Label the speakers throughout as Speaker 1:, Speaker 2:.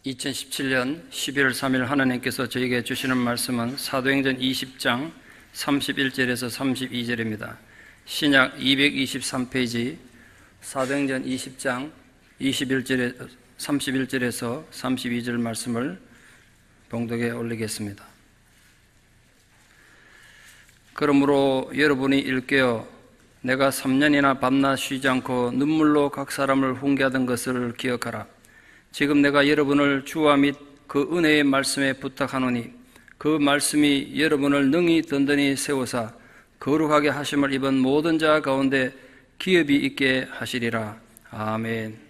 Speaker 1: 2017년 12월 3일 하나님께서 저에게 주시는 말씀은 사도행전 20장 31절에서 32절입니다. 신약 223페이지 사도행전 20장 31절에서 32절 말씀을 봉독에 올리겠습니다. 그러므로 여러분이 일깨어 내가 3년이나 밤낮 쉬지 않고 눈물로 각 사람을 훈계하던 것을 기억하라. 지금 내가 여러분을 주와 및 그 은혜의 말씀에 부탁하노니 그 말씀이 여러분을 능히 든든히 세우사 거룩하게 하심을 입은 모든 자 가운데 기업이 있게 하시리라. 아멘.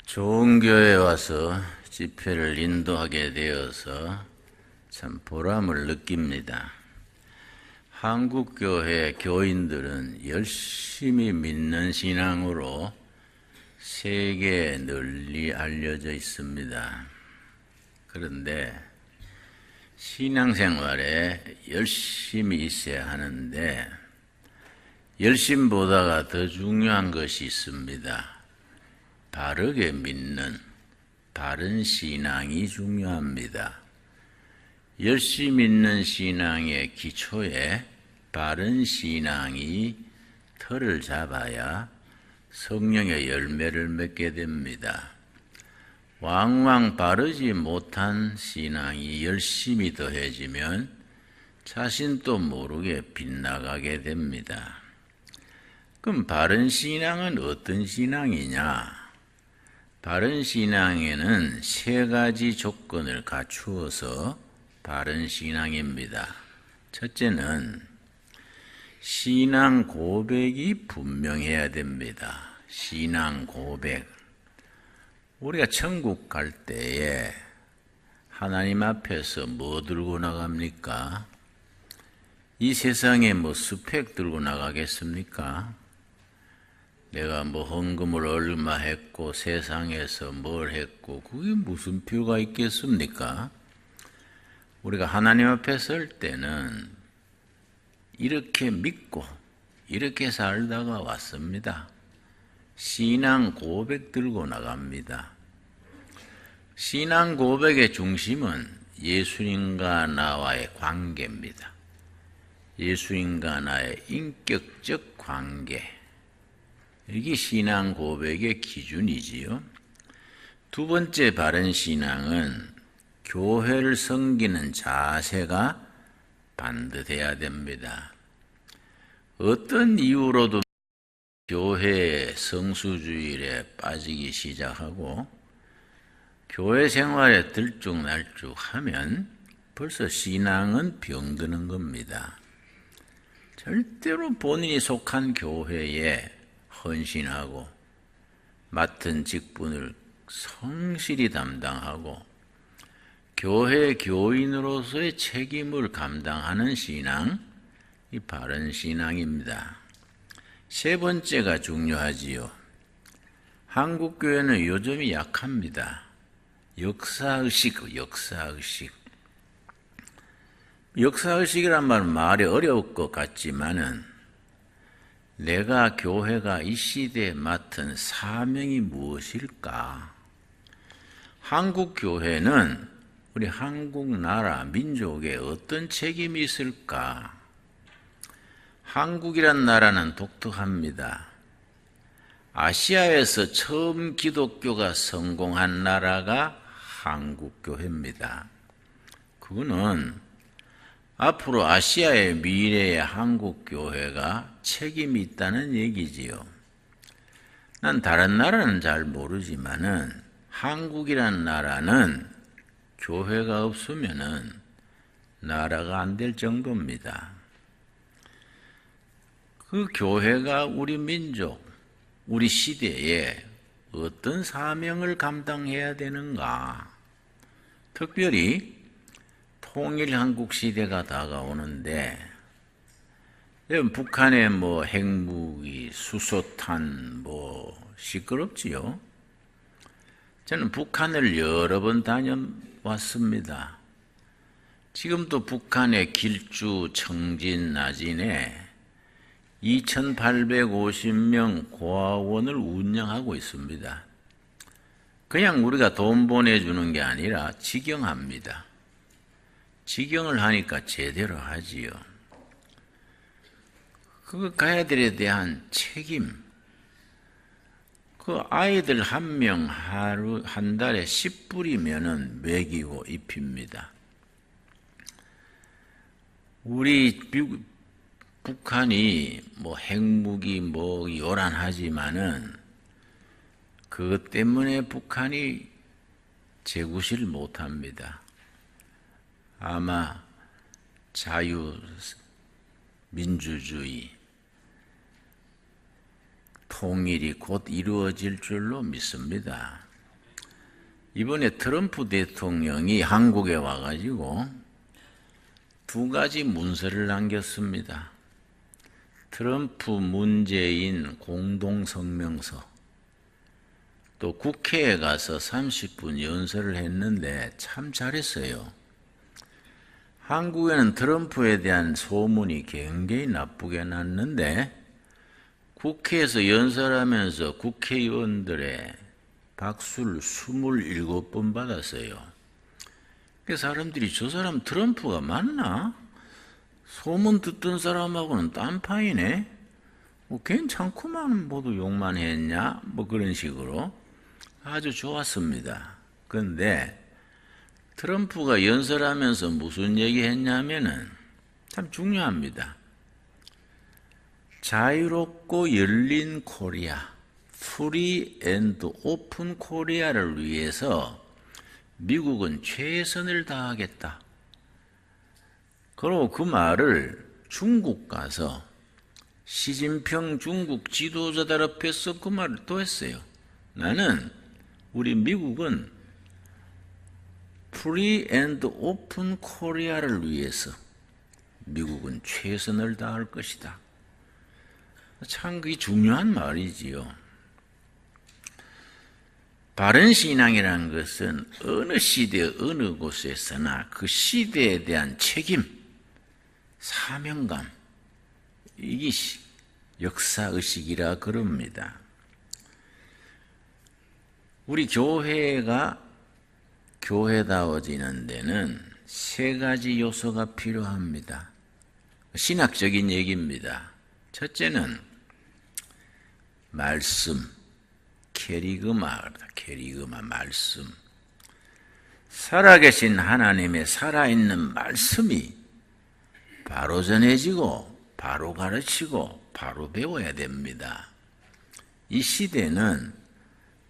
Speaker 2: 좋은 교회에 와서 집회를 인도하게 되어서 참 보람을 느낍니다. 한국 교회 교인들은 열심히 믿는 신앙으로 세계에 널리 알려져 있습니다. 그런데 신앙생활에 열심히 있어야 하는데 열심보다가 더 중요한 것이 있습니다. 바르게 믿는 바른 신앙이 중요합니다. 열심히 믿는 신앙의 기초에 바른 신앙이 털을 잡아야 성령의 열매를 맺게 됩니다. 왕왕 바르지 못한 신앙이 열심히 더해지면 자신도 모르게 빗나가게 됩니다. 그럼 바른 신앙은 어떤 신앙이냐? 바른 신앙에는 세 가지 조건을 갖추어서 바른 신앙입니다. 첫째는 신앙 고백이 분명해야 됩니다. 신앙 고백. 우리가 천국 갈 때에 하나님 앞에서 뭐 들고 나갑니까? 이 세상에 뭐 스펙 들고 나가겠습니까? 내가 뭐 헌금을 얼마 했고 세상에서 뭘 했고 그게 무슨 표가 있겠습니까? 우리가 하나님 앞에 설 때는 이렇게 믿고 이렇게 살다가 왔습니다. 신앙 고백 들고 나갑니다. 신앙 고백의 중심은 예수님과 나와의 관계입니다. 예수님과 나의 인격적 관계. 이게 신앙 고백의 기준이지요. 두 번째 바른 신앙은 교회를 섬기는 자세가 반듯해야 됩니다. 어떤 이유로도 교회의 성수주일에 빠지기 시작하고 교회 생활에 들쭉날쭉하면 벌써 신앙은 병드는 겁니다. 절대로 본인이 속한 교회에 헌신하고 맡은 직분을 성실히 담당하고 교회 교인으로서의 책임을 감당하는 신앙, 이 바른 신앙입니다. 세 번째가 중요하지요. 한국 교회는 요즘이 약합니다. 역사의식. 역사의식이란 말은 말이 어려울 것 같지만은 내가 교회가 이 시대에 맡은 사명이 무엇일까? 한국 교회는 우리 한국 나라 민족에 어떤 책임이 있을까? 한국이란 나라는 독특합니다. 아시아에서 처음 기독교가 성공한 나라가 한국교회입니다. 그거는 앞으로 아시아의 미래의 한국교회가 책임이 있다는 얘기지요. 난 다른 나라는 잘 모르지만은 한국이란 나라는 교회가 없으면은 나라가 안 될 정도입니다. 그 교회가 우리 민족, 우리 시대에 어떤 사명을 감당해야 되는가? 특별히 통일 한국 시대가 다가오는데 북한에 뭐 핵무기, 수소탄 뭐 시끄럽지요. 저는 북한을 여러 번 다녀왔습니다. 지금도 북한의 길주, 청진, 나진에 2850명 고아원을 운영하고 있습니다. 그냥 우리가 돈 보내주는 게 아니라 직영합니다. 직영을 하니까 제대로 하지요. 그 가야들에 대한 책임, 그 아이들 한 명 한 달에 10불이면은 먹이고 입힙니다. 우리 북한이 뭐 핵무기 뭐 요란하지만은 그것 때문에 북한이 재구시를 못합니다. 아마 자유민주주의, 통일이 곧 이루어질 줄로 믿습니다. 이번에 트럼프 대통령이 한국에 와가지고 2가지 문서를 남겼습니다. 트럼프 문재인 공동성명서, 또 국회에 가서 30분 연설을 했는데 참 잘했어요. 한국에는 트럼프에 대한 소문이 굉장히 나쁘게 났는데 국회에서 연설하면서 국회의원들의 박수를 27번 받았어요. 그 사람들이 저 사람 트럼프가 맞나? 소문 듣던 사람하고는 딴파이네? 뭐 괜찮구만, 모두 욕만 했냐? 뭐 그런 식으로 아주 좋았습니다. 그런데 트럼프가 연설하면서 무슨 얘기 했냐면은 참 중요합니다. 자유롭고 열린 코리아, 프리 앤드 오픈 코리아를 위해서 미국은 최선을 다하겠다. 그리고 그 말을 중국 가서 시진핑 중국 지도자들 앞에서 그 말을 또 했어요. 나는 우리 미국은 프리 앤드 오픈 코리아를 위해서 미국은 최선을 다할 것이다. 참 그게 중요한 말이지요. 바른 신앙이라는 것은 어느 시대 어느 곳에서나 그 시대에 대한 책임, 사명감, 이게 역사의식이라 그럽니다. 우리 교회가 교회다워지는 데는 3가지 요소가 필요합니다. 신학적인 얘기입니다. 첫째는 말씀, 캐리그마, 말씀. 살아계신 하나님의 살아있는 말씀이 바로 전해지고 바로 가르치고 바로 배워야 됩니다. 이 시대는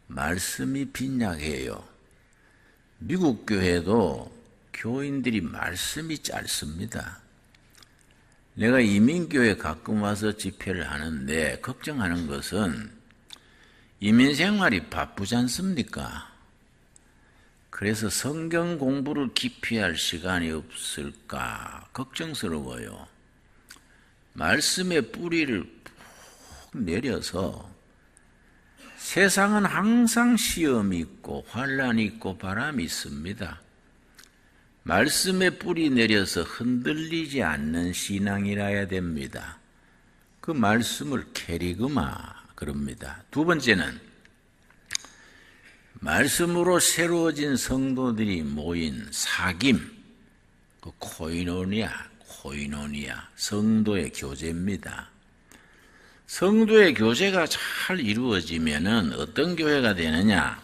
Speaker 2: 말씀이 빈약해요. 미국 교회도 교인들이 말씀이 짧습니다. 내가 이민교회 가끔 와서 집회를 하는데 걱정하는 것은 이민생활이 바쁘지 않습니까? 그래서 성경 공부를 깊이 할 시간이 없을까 걱정스러워요. 말씀의 뿌리를 푹 내려서 세상은 항상 시험이 있고 환란이 있고 바람이 있습니다. 말씀의 뿌리 내려서 흔들리지 않는 신앙이라야 됩니다. 그 말씀을 캐리그마 그럽니다. 2번째는 말씀으로 새로워진 성도들이 모인 사귐, 그 코이노니아, 성도의 교제입니다. 성도의 교제가 잘 이루어지면은 어떤 교회가 되느냐?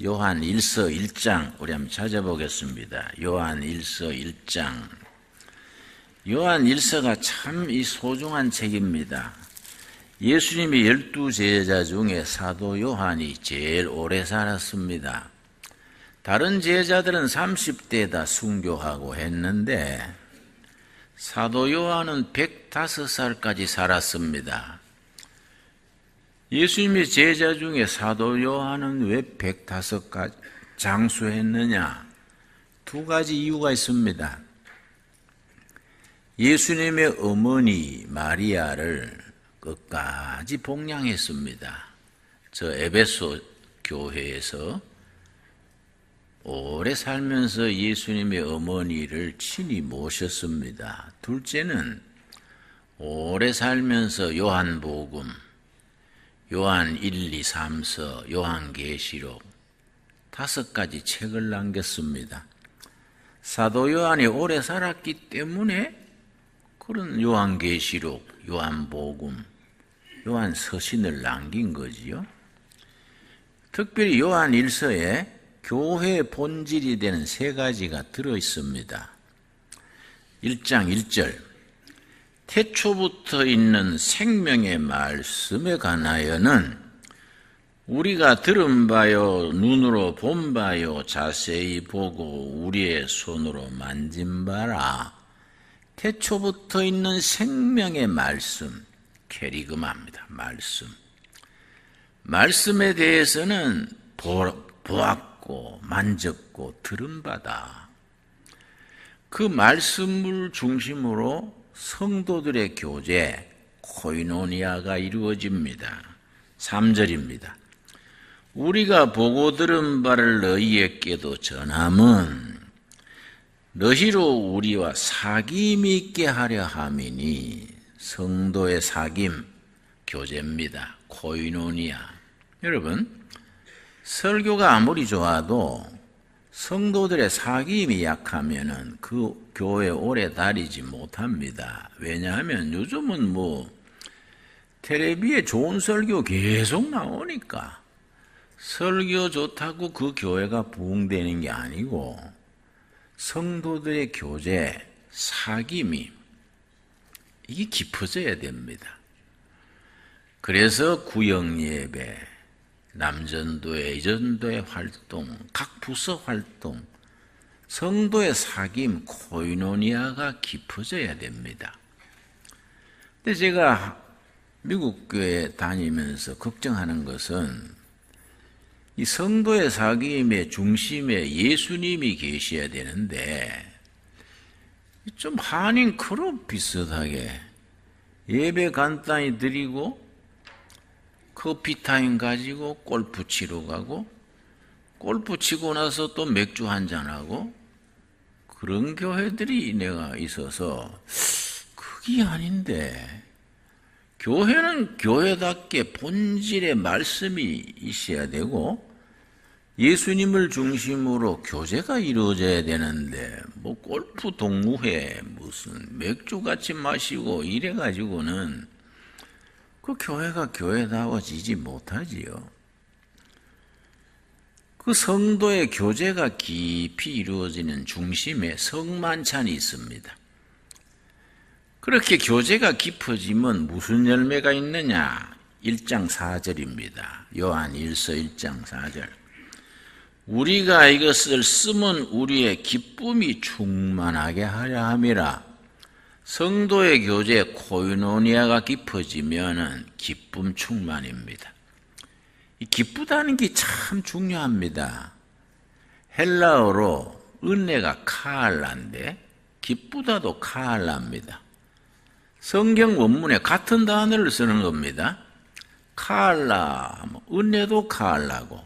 Speaker 2: 요한 1서 1장 우리 한번 찾아보겠습니다. 요한 1서 1장. 요한 1서가 참 이 소중한 책입니다. 예수님이 12제자 중에 사도 요한이 제일 오래 살았습니다. 다른 제자들은 30대다 순교하고 했는데 사도 요한은 105살까지 살았습니다. 예수님의 제자 중에 사도 요한은 왜 105까지 장수했느냐? 2가지 이유가 있습니다. 예수님의 어머니 마리아를 끝까지 복양했습니다. 저 에베소 교회에서 오래 살면서 예수님의 어머니를 친히 모셨습니다. 둘째는 오래 살면서 요한복음, 요한 1, 2, 3서, 요한계시록 5가지 책을 남겼습니다. 사도 요한이 오래 살았기 때문에 그런 요한계시록, 요한복음, 요한서신을 남긴 거지요. 특별히 요한 1서에 교회의 본질이 되는 3가지가 들어있습니다. 1장 1절 태초부터 있는 생명의 말씀에 관하여는 우리가 들은 바요 눈으로 본 바요 자세히 보고 우리의 손으로 만진 바라. 태초부터 있는 생명의 말씀, 캐리그마입니다. 말씀에 대해서는 보았고 만졌고 들은 바다. 그 말씀을 중심으로 성도들의 교제, 코이노니아가 이루어집니다. 3절입니다. 우리가 보고 들은 바를 너희에게도 전함은 너희로 우리와 사귐이 있게 하려 함이니. 성도의 사귐, 교제입니다. 코이노니아. 여러분, 설교가 아무리 좋아도 성도들의 사귐이 약하면은 그 교회 오래 다니지 못합니다. 왜냐하면 요즘은 텔레비에 좋은 설교 계속 나오니까 설교 좋다고 그 교회가 부흥되는 게 아니고 성도들의 교제, 사귐이 이게 깊어져야 됩니다. 그래서 구역예배, 남전도회, 이전도회 활동, 각 부서 활동, 성도의 사귐, 코이노니아가 깊어져야 됩니다. 근데 제가 미국 교회 다니면서 걱정하는 것은 이 성도의 사귐의 중심에 예수님이 계셔야 되는데 좀 한인 클럽 비슷하게 예배 간단히 드리고 커피타임 가지고 골프 치러 가고 골프 치고 나서 또 맥주 한잔하고 그런 교회들이 내가 있어서 그게 아닌데 교회는 교회답게 본질의 말씀이 있어야 되고 예수님을 중심으로 교제가 이루어져야 되는데 골프 동호회 무슨 맥주 같이 마시고 이래가지고는 그 교회가 교회다워지지 못하지요. 그 성도의 교제가 깊이 이루어지는 중심에 성만찬이 있습니다. 그렇게 교제가 깊어지면 무슨 열매가 있느냐? 1장 4절입니다. 요한 1서 1장 4절. 우리가 이것을 쓰면 우리의 기쁨이 충만하게 하려 함이라. 성도의 교제 코이노니아가 깊어지면은 기쁨 충만입니다. 이 기쁘다는 게 참 중요합니다. 헬라어로 은혜가 카알라인데 기쁘다도 카알라입니다. 성경 원문에 같은 단어를 쓰는 겁니다. 카알라, 은혜도 카알라고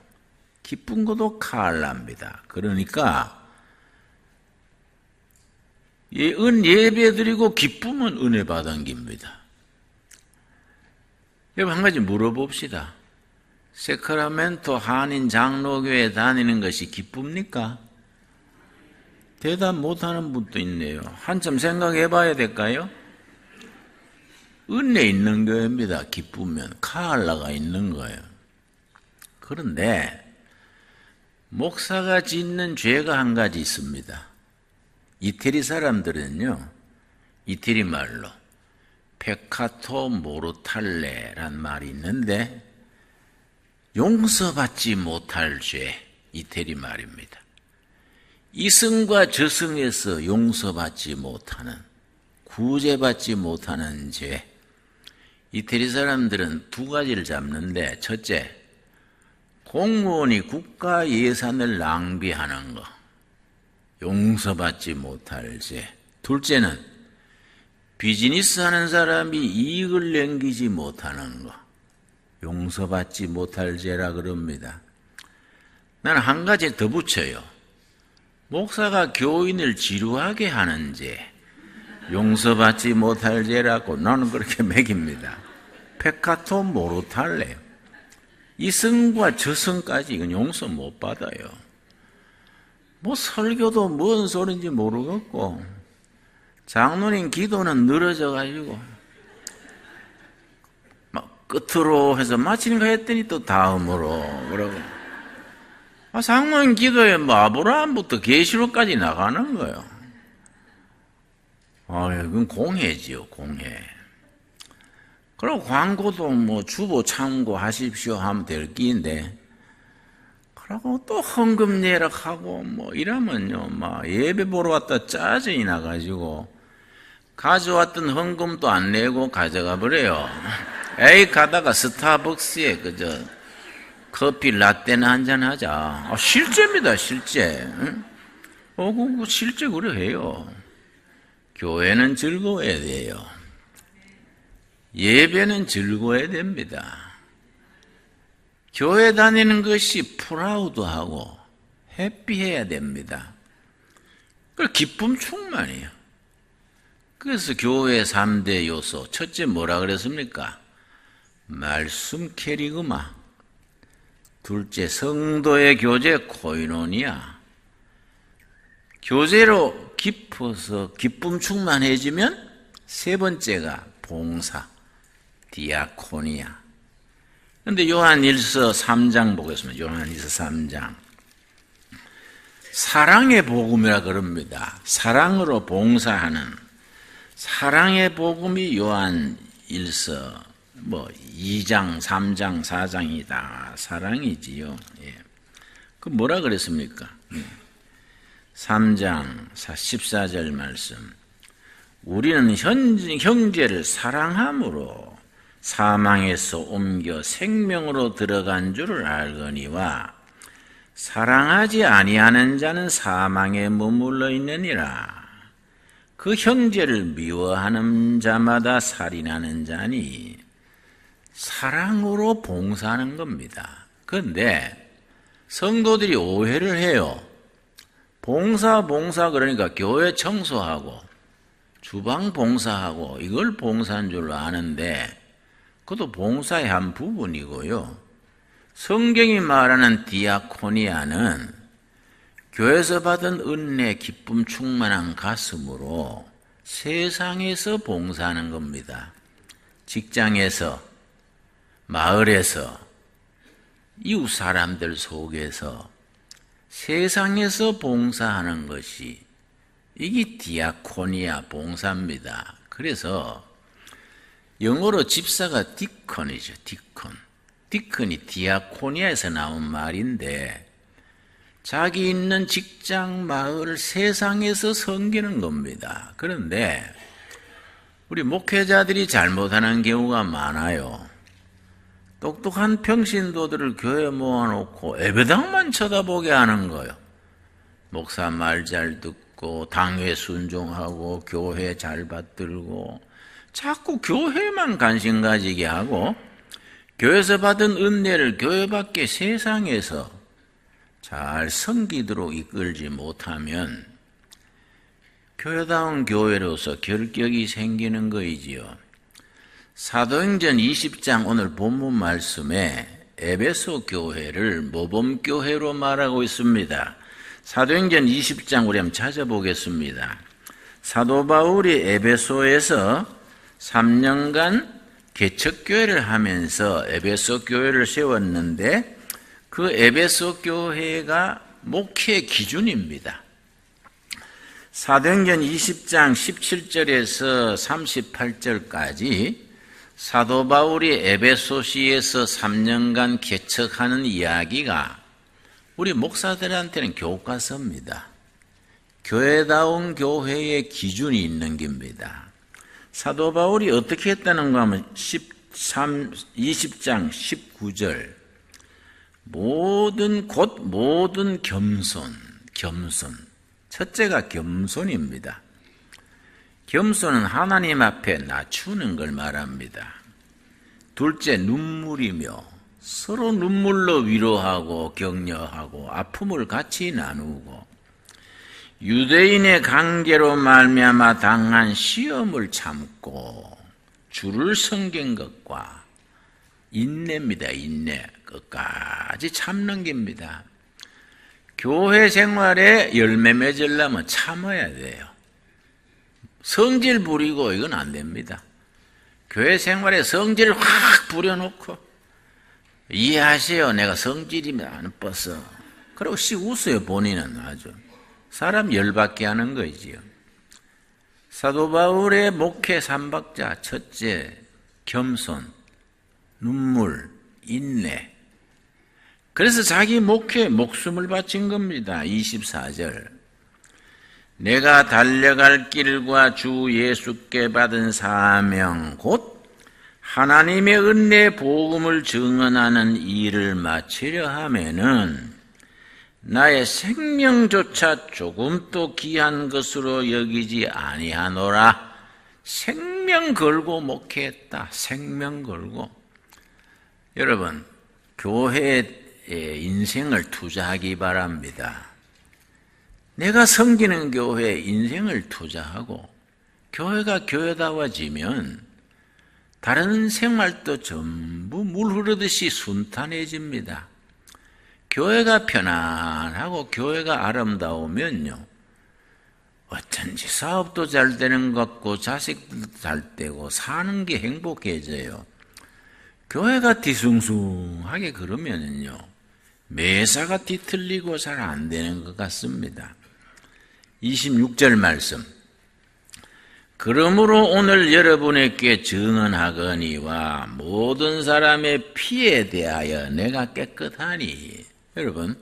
Speaker 2: 기쁜 것도 카알라입니다. 그러니까 예배 드리고 기쁨은 은혜 받은 겁니다. 여러분 한 가지 물어봅시다. 세크라멘토 한인 장로교회 다니는 것이 기쁩니까? 대답 못하는 분도 있네요. 한참 생각해 봐야 될까요? 은혜 있는 교회입니다. 기쁘면 카알라가 있는 거예요. 그런데 목사가 짓는 죄가 한 가지 있습니다. 이태리 사람들은요, 이태리 말로 페카토 모르탈레란 말이 있는데 용서받지 못할 죄, 이태리 말입니다. 이승과 저승에서 용서받지 못하는, 구제받지 못하는 죄. 이태리 사람들은 2가지를 잡는데, 첫째, 공무원이 국가 예산을 낭비하는 거, 용서받지 못할 죄. 둘째는 비즈니스 하는 사람이 이익을 남기지 못하는 거, 용서받지 못할 죄라 그럽니다. 나는 한 가지 더 붙여요. 목사가 교인을 지루하게 하는 죄. 용서받지 못할 죄라고 나는 그렇게 매깁니다. 페카토 모르탈레. 이성과 저성까지 이건 용서 못 받아요. 뭐 설교도 뭔 소린지 모르겠고 장로님 기도는 늘어져가지고 막 끝으로 해서 마치는가 했더니 또 다음으로 그러고 장로님 기도에 뭐 아브라함부터 계시록까지 나가는 거예요. 이건 공회지요, 공회. 그리고 광고도 뭐 주보 참고하십시오 하면 될 끼인데, 그러고 또 헌금 예락하고 뭐 이러면요, 막 예배 보러 왔다 짜증이 나가지고 가져왔던 헌금도 안 내고 가져가 버려요. 에이, 가다가 스타벅스에 그저 커피 라떼나 한잔 하자. 실제입니다, 실제. 그 실제 그래 해요. 교회는 즐거워야 돼요. 예배는 즐거워야 됩니다. 교회 다니는 것이 프라우드하고 해피해야 됩니다. 그 기쁨 충만이에요. 그래서 교회 3대 요소. 첫째 뭐라 그랬습니까? 말씀 캐리그마. 둘째 성도의 교제 코이노니아. 교제로 깊어서 기쁨 충만해지면 세 번째가 봉사, 디아코니아. 그런데 요한일서 3장 보겠습니다. 요한일서 3장. 사랑의 복음이라 그럽니다. 사랑으로 봉사하는 사랑의 복음이 요한일서 2장, 3장, 4장이다. 사랑이지요. 예. 그 뭐라 그랬습니까? 3장 14절 말씀. 우리는 형제를 사랑함으로 사망에서 옮겨 생명으로 들어간 줄을 알거니와 사랑하지 아니하는 자는 사망에 머물러 있느니라. 그 형제를 미워하는 자마다 살인하는 자니 사랑으로 봉사하는 겁니다. 그런데 성도들이 오해를 해요. 봉사 그러니까 교회 청소하고 주방 봉사하고 이걸 봉사한 줄로 아는데 그것도 봉사의 한 부분이고요. 성경이 말하는 디아코니아는 교회에서 받은 은혜, 기쁨 충만한 가슴으로 세상에서 봉사하는 겁니다. 직장에서, 마을에서, 이웃 사람들 속에서 세상에서 봉사하는 것이 이게 디아코니아 봉사입니다. 그래서 영어로 집사가 디컨이죠. 디컨이 디아코니아에서 나온 말인데 자기 있는 직장, 마을, 세상에서 섬기는 겁니다. 그런데 우리 목회자들이 잘못하는 경우가 많아요. 똑똑한 평신도들을 교회에 모아놓고 예배당만 쳐다보게 하는 거예요. 목사 말 잘 듣고 당회 순종하고 교회 잘 받들고 자꾸 교회만 관심 가지게 하고 교회에서 받은 은혜를 교회 밖에 세상에서 잘 섬기도록 이끌지 못하면 교회다운 교회로서 결격이 생기는 거이지요. 사도행전 20장 오늘 본문 말씀에 에베소 교회를 모범교회로 말하고 있습니다. 사도행전 20장 우리 한번 찾아보겠습니다. 사도 바울이 에베소에서 3년간 개척교회를 하면서 에베소 교회를 세웠는데 그 에베소 교회가 목회 기준입니다. 사도행전 20장 17절에서 38절까지 사도 바울이 에베소시에서 3년간 개척하는 이야기가 우리 목사들한테는 교과서입니다. 교회다운 교회의 기준이 있는 겁니다. 사도 바울이 어떻게 했다는 거 하면 20장 19절 모든 겸손. 첫째가 겸손입니다. 겸손은 하나님 앞에 낮추는 걸 말합니다. 둘째 눈물이며 서로 눈물로 위로하고 격려하고 아픔을 같이 나누고 유대인의 관계로 말미암아 당한 시험을 참고 주를 섬긴 것과 인내입니다. 인내. 끝까지 참는 겁니다. 교회 생활에 열매 맺으려면 참아야 돼요. 성질 부리고 이건 안 됩니다. 교회 생활에 성질을 확 부려놓고 이해하세요. 내가 성질이면 안 뻗어. 그러고 씩 웃어요. 본인은 아주. 사람 열받게 하는 거지요. 사도 바울의 목회 삼박자 첫째, 겸손, 눈물, 인내. 그래서 자기 목회에 목숨을 바친 겁니다. 24절. 내가 달려갈 길과 주 예수께 받은 사명 곧 하나님의 은혜 복음을 증언하는 일을 마치려 하면은 나의 생명조차 조금도 귀한 것으로 여기지 아니하노라. 생명 걸고 목회했다. 생명 걸고. 여러분, 교회에 인생을 투자하기 바랍니다. 내가 섬기는 교회에 인생을 투자하고 교회가 교회다워지면 다른 생활도 전부 물 흐르듯이 순탄해집니다. 교회가 편안하고 교회가 아름다우면요, 어쩐지 사업도 잘 되는 것 같고 자식들도 잘 되고 사는 게 행복해져요. 교회가 뒤숭숭하게 그러면은요, 매사가 뒤틀리고 잘 안 되는 것 같습니다. 26절 말씀. 그러므로 오늘 여러분에게 증언하거니와 모든 사람의 피에 대하여 내가 깨끗하니. 여러분,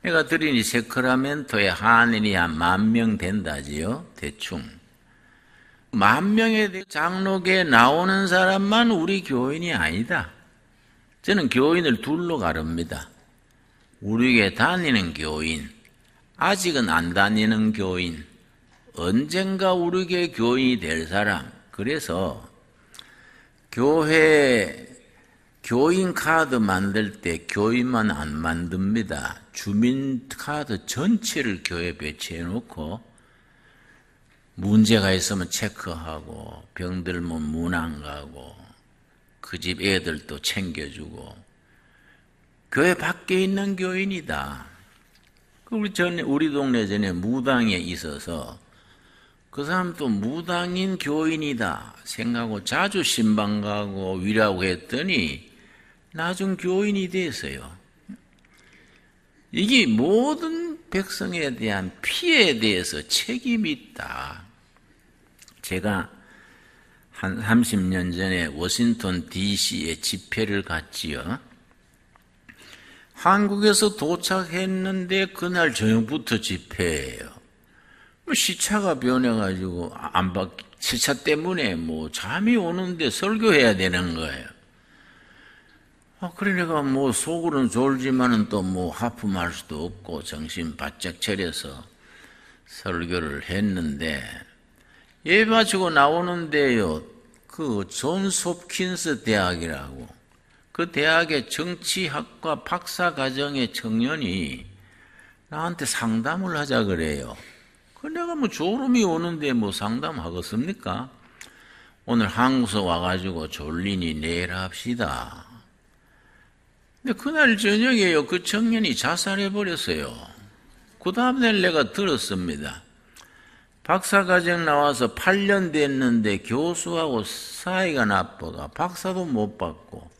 Speaker 2: 내가 드린 이 세크라멘토의 한인이 한 10,000명 된다지요. 대충 10,000명의 장로교에 나오는 사람만 우리 교인이 아니다. 저는 교인을 둘로 가릅니다. 우리 교회 다니는 교인, 아직은 안 다니는 교인, 언젠가 우리 교회 교인이 될 사람. 그래서 교회 교인 카드 만들 때 교인만 안 만듭니다. 주민 카드 전체를 교회에 배치해 놓고 문제가 있으면 체크하고 병들면 문안 가고 그 집 애들도 챙겨주고 교회 밖에 있는 교인이다. 우리 동네 전에 무당에 있어서 그 사람도 무당인 교인이다 생각하고 자주 신방 가고 위라고 했더니 나중 교인이 됐어요. 이게 모든 백성에 대한 피해에 대해서 책임이 있다. 제가 한 30년 전에 워싱턴 DC에 집회를 갔지요. 한국에서 도착했는데 그날 저녁부터 집회예요. 시차가 변해가지고 시차 때문에 잠이 오는데 설교해야 되는 거예요. 그래 내가 속으로는 졸지만은 또 하품할 수도 없고 정신 바짝 차려서 설교를 했는데 예배 마치고 나오는데요, 그 존스 홉킨스 대학이라고 그 대학의 정치학과 박사과정의 청년이 나한테 상담을 하자 그래요. 내가 졸음이 오는데 상담하겠습니까? 오늘 한국에서 와가지고 졸리니 내일 합시다. 근데 그날 저녁에요, 그 청년이 자살해버렸어요. 그 다음날 내가 들었습니다. 박사과정 나와서 8년 됐는데 교수하고 사이가 나빠가 박사도 못 받고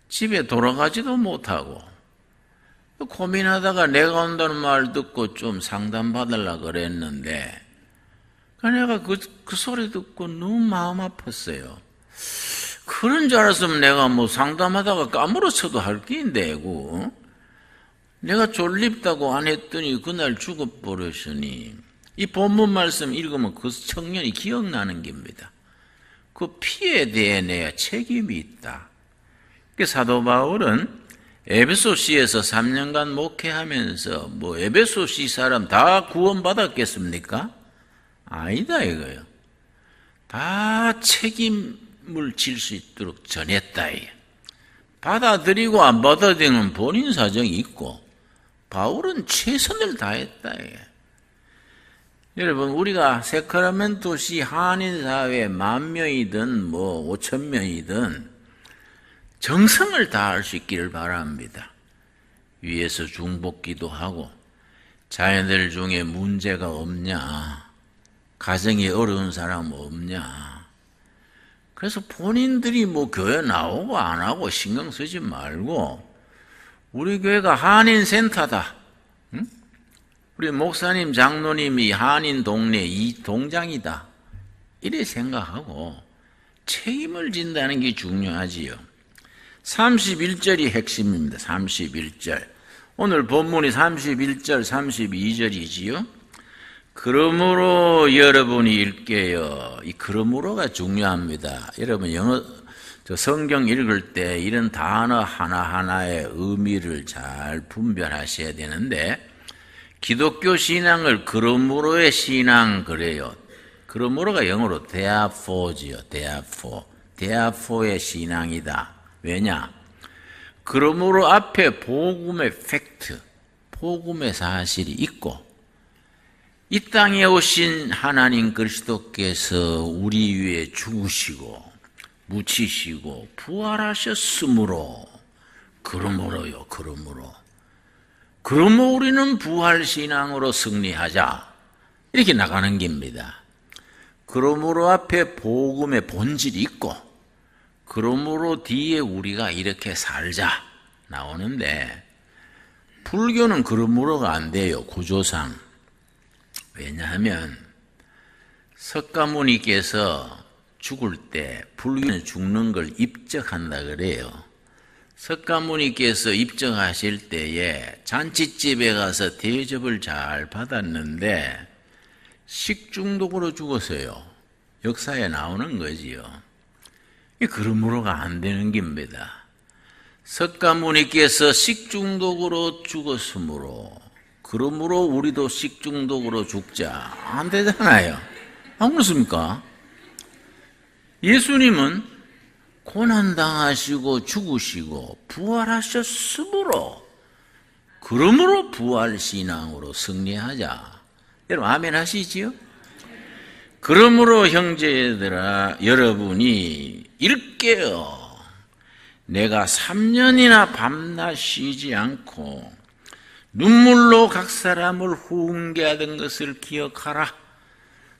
Speaker 2: 집에 돌아가지도 못하고 고민하다가 내가 온다는 말 듣고 좀 상담받으려고 그랬는데 내가 그 소리 듣고 너무 마음 아팠어요. 그런 줄 알았으면 내가 상담하다가 까무러쳐도 할 게인데 내가 졸립다고 안 했더니 그날 죽어버렸으니 이 본문 말씀 읽으면 그 청년이 기억나는 겁니다. 그 피에 대해 내가 책임이 있다. 사도 바울은 에베소시에서 3년간 목회하면서 에베소시 사람 다 구원받았겠습니까? 아니다 이거예요. 다 책임을 질 수 있도록 전했다. 받아들이고 안 받아들이는 본인 사정이 있고 바울은 최선을 다했다. 여러분, 우리가 세크라멘토시 한인사회 10,000명이든 5,000명이든 정성을 다할 수 있기를 바랍니다. 위에서 중복기도 하고, 자녀들 중에 문제가 없냐, 가정이 어려운 사람 없냐. 그래서 본인들이 교회 나오고 안 하고 신경 쓰지 말고, 우리 교회가 한인센터다. 응? 우리 목사님, 장로님이 한인 동네 이 동장이다. 이래 생각하고 책임을 진다는 게 중요하지요. 31절이 핵심입니다. 31절. 오늘 본문이 31절, 32절이지요. 그러므로 여러분이 읽게요. 이 그러므로가 중요합니다. 여러분 성경 읽을 때 이런 단어 하나하나의 의미를 잘 분별하셔야 되는데, 기독교 신앙을 그러므로의 신앙 그래요. 그러므로가 영어로 therefore지요. therefore의 신앙이다. 왜냐? 그러므로 앞에 복음의 팩트, 복음의 사실이 있고, 이 땅에 오신 하나님 그리스도께서 우리 위해 죽으시고 묻히시고 부활하셨으므로, 그러므로 우리는 부활신앙으로 승리하자, 이렇게 나가는 겁니다. 그러므로 앞에 복음의 본질이 있고, 그러므로 뒤에 우리가 이렇게 살자 나오는데, 불교는 그러므로가 안 돼요, 구조상. 왜냐하면 석가모니께서 죽을 때 불교는 죽는 걸 입적한다 그래요. 석가모니께서 입적하실 때에 잔치집에 가서 대접을 잘 받았는데 식중독으로 죽었어요. 역사에 나오는 거지요. 그러므로가 안 되는 겁니다. 석가모니께서 식중독으로 죽었으므로, 그러므로 우리도 식중독으로 죽자, 안 되잖아요. 안 그렇습니까? 예수님은 고난당하시고 죽으시고 부활하셨으므로, 그러므로 부활신앙으로 승리하자. 여러분 아멘 하시지요? 그러므로 형제들아, 여러분이 읽게요. 내가 3년이나 밤낮 쉬지 않고 눈물로 각 사람을 훈계하던 것을 기억하라.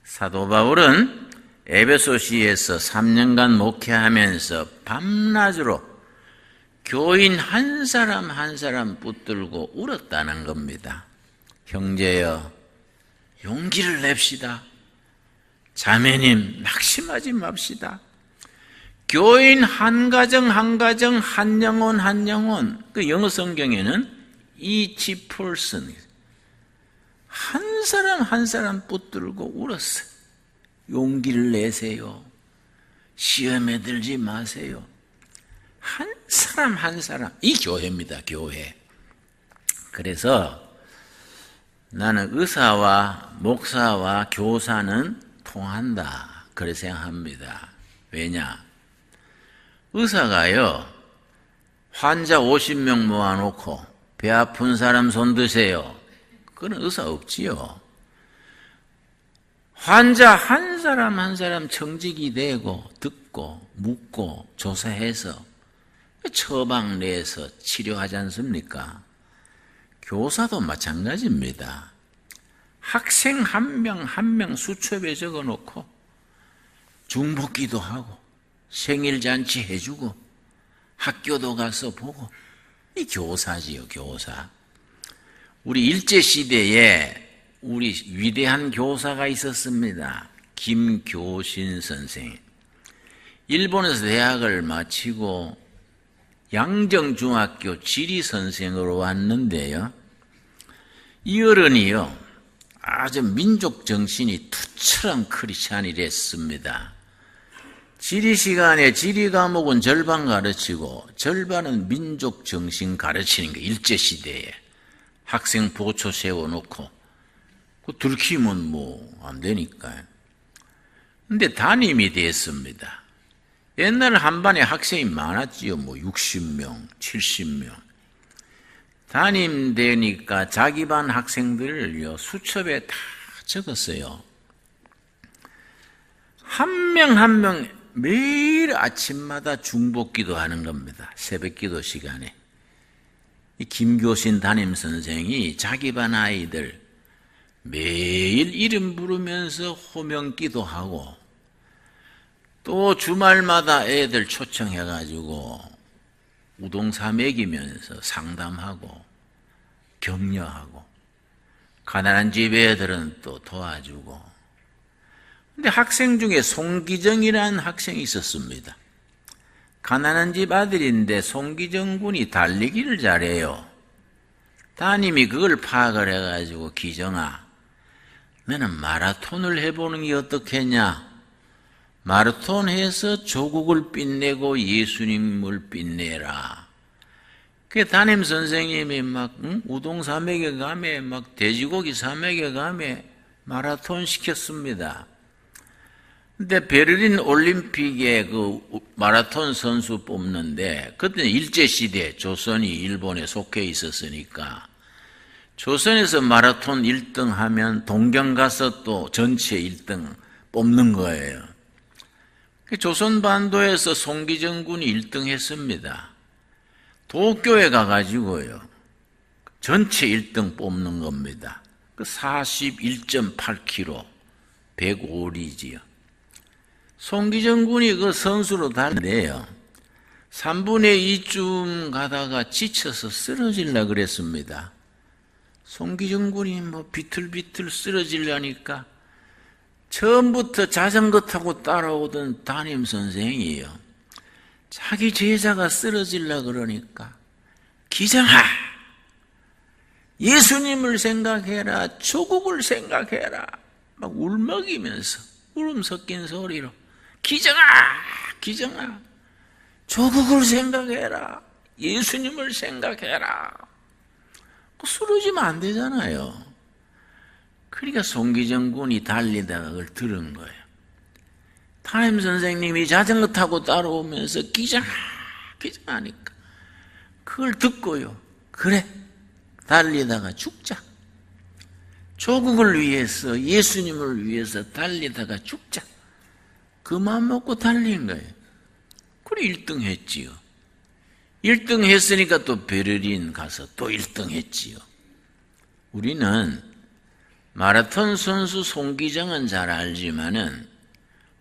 Speaker 2: 사도 바울은 에베소시에서 3년간 목회하면서 밤낮으로 교인 한 사람 한 사람 붙들고 울었다는 겁니다. 형제여, 용기를 냅시다. 자매님, 낙심하지 맙시다. 교인 한 가정 한 가정, 한 영혼 한 영혼, 그 영어 성경에는 each person, 한 사람 한 사람 붙들고 울었어요. 용기를 내세요. 시험에 들지 마세요. 한 사람 한 사람, 이 교회입니다, 교회. 그래서 나는 의사와 목사와 교사는 통한다, 그렇게 생각합니다. 왜냐? 의사가요, 환자 50명 모아놓고 배 아픈 사람 손 드세요. 그건 의사 없지요. 환자 한 사람 한 사람 청직이 되고 듣고 묻고 조사해서 처방 내서 치료하지 않습니까? 교사도 마찬가지입니다. 학생 한 명 한 명 수첩에 적어놓고 중복기도 하고 생일잔치 해주고 학교도 가서 보고, 이 교사지요, 교사. 우리 일제시대에 우리 위대한 교사가 있었습니다. 김교신 선생. 일본에서 대학을 마치고 양정중학교 지리선생으로 왔는데요, 이 어른이요, 아주 민족 정신이 투철한 크리스찬이랬습니다. 지리 시간에 지리 과목은 절반 가르치고 절반은 민족 정신 가르치는 게, 일제시대에 학생 보초 세워놓고 들키면 안 되니까요. 근데 담임이 됐습니다. 옛날 한 반에 학생이 많았지요. 60명, 70명. 담임 되니까 자기 반 학생들을요, 수첩에 다 적었어요. 한 명 한 명 매일 아침마다 중복기도 하는 겁니다. 새벽기도 시간에. 이 김교신 담임선생이 자기 반 아이들 매일 이름 부르면서 호명기도 하고 또 주말마다 애들 초청해가지고 우동사 먹이면서 상담하고 격려하고 가난한 집 애들은 또 도와주고. 근데 학생 중에 송기정이라는 학생이 있었습니다. 가난한 집 아들인데 송기정 군이 달리기를 잘해요. 담임이 그걸 파악을 해가지고 기정아, 너는 마라톤을 해보는 게 어떻겠냐? 마라톤 해서 조국을 빛내고 예수님을 빛내라. 그 담임 선생님이 막 우동 사맥에 가며 막 돼지고기 사맥에 가며 마라톤 시켰습니다. 근데 베를린 올림픽에 그 마라톤 선수 뽑는데 그때는 일제시대 조선이 일본에 속해 있었으니까 조선에서 마라톤 1등 하면 동경 가서 또 전체 1등 뽑는 거예요. 조선 반도에서 송기정 군이 1등 했습니다. 도쿄에 가가지고요. 전체 1등 뽑는 겁니다. 그 41.8km 105리지요. 송기정 군이 그 선수로 달는데요. 3분의 2쯤 가다가 지쳐서 쓰러질라 그랬습니다. 송기정 군이 뭐 비틀비틀 쓰러지려니까 처음부터 자전거 타고 따라오던 담임 선생이에요. 자기 제자가 쓰러질라 그러니까 기정아, 예수님을 생각해라, 조국을 생각해라, 막 울먹이면서 울음 섞인 소리로 기정아, 기정아, 조국을 생각해라, 예수님을 생각해라. 쓰러지면 안 되잖아요. 그러니까 송기정 군이 달리다가 그걸 들은 거예요. 담임 선생님이 자전거 타고 따라오면서 기정아, 기정하니까 그걸 듣고요. 그래, 달리다가 죽자. 조국을 위해서, 예수님을 위해서 달리다가 죽자. 그 마음 먹고 달린 거예요. 그래 1등 했지요. 1등 했으니까 또 베를린 가서 또 1등 했지요. 우리는 마라톤 선수 송기정은 잘 알지만은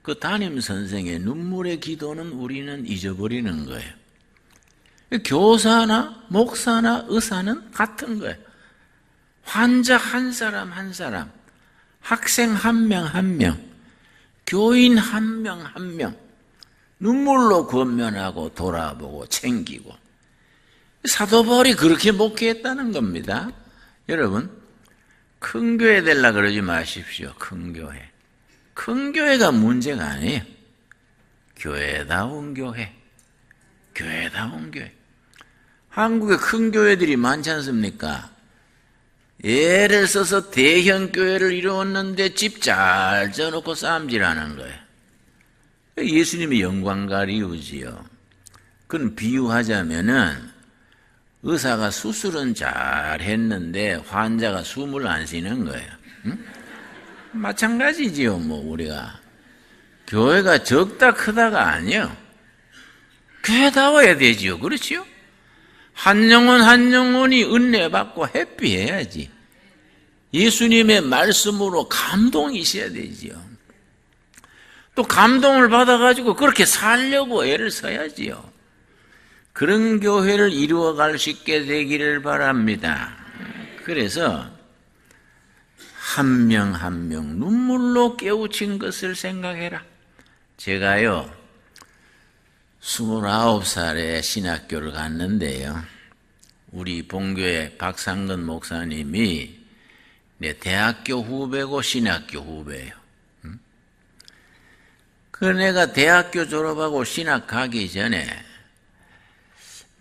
Speaker 2: 그 담임 선생의 눈물의 기도는 우리는 잊어버리는 거예요. 교사나 목사나 의사는 같은 거예요. 환자 한 사람 한 사람, 학생 한 명 한 명, 교인 한 명 한 명, 눈물로 권면하고 돌아보고 챙기고. 사도 바울이 그렇게 목회했다는 겁니다. 여러분, 큰 교회 되려고 그러지 마십시오. 큰 교회. 큰 교회가 문제가 아니에요. 교회다운 교회. 교회다운 교회. 한국에 큰 교회들이 많지 않습니까? 예를 써서 대형 교회를 이루었는데 집 잘 져놓고 싸움질하는 거예요. 예수님이 영광 가리우지요. 그건 비유하자면은 의사가 수술은 잘 했는데 환자가 숨을 안 쉬는 거예요. 응? 마찬가지지요. 뭐 우리가 교회가 적다 크다가 아니요. 교회다워야 되지요. 그렇지요? 한 영혼 한 영혼이 은혜 받고 해피해야지. 예수님의 말씀으로 감동이 있어야 되지요. 또 감동을 받아가지고 그렇게 살려고 애를 써야지요. 그런 교회를 이루어갈 수 있게 되기를 바랍니다. 그래서 한 명 한 명 눈물로 깨우친 것을 생각해라. 제가요 29살에 신학교를 갔는데요. 우리 본교회 박상근 목사님이 내 대학교 후배고 신학교 후배예요. 그 내가 대학교 졸업하고 신학 가기 전에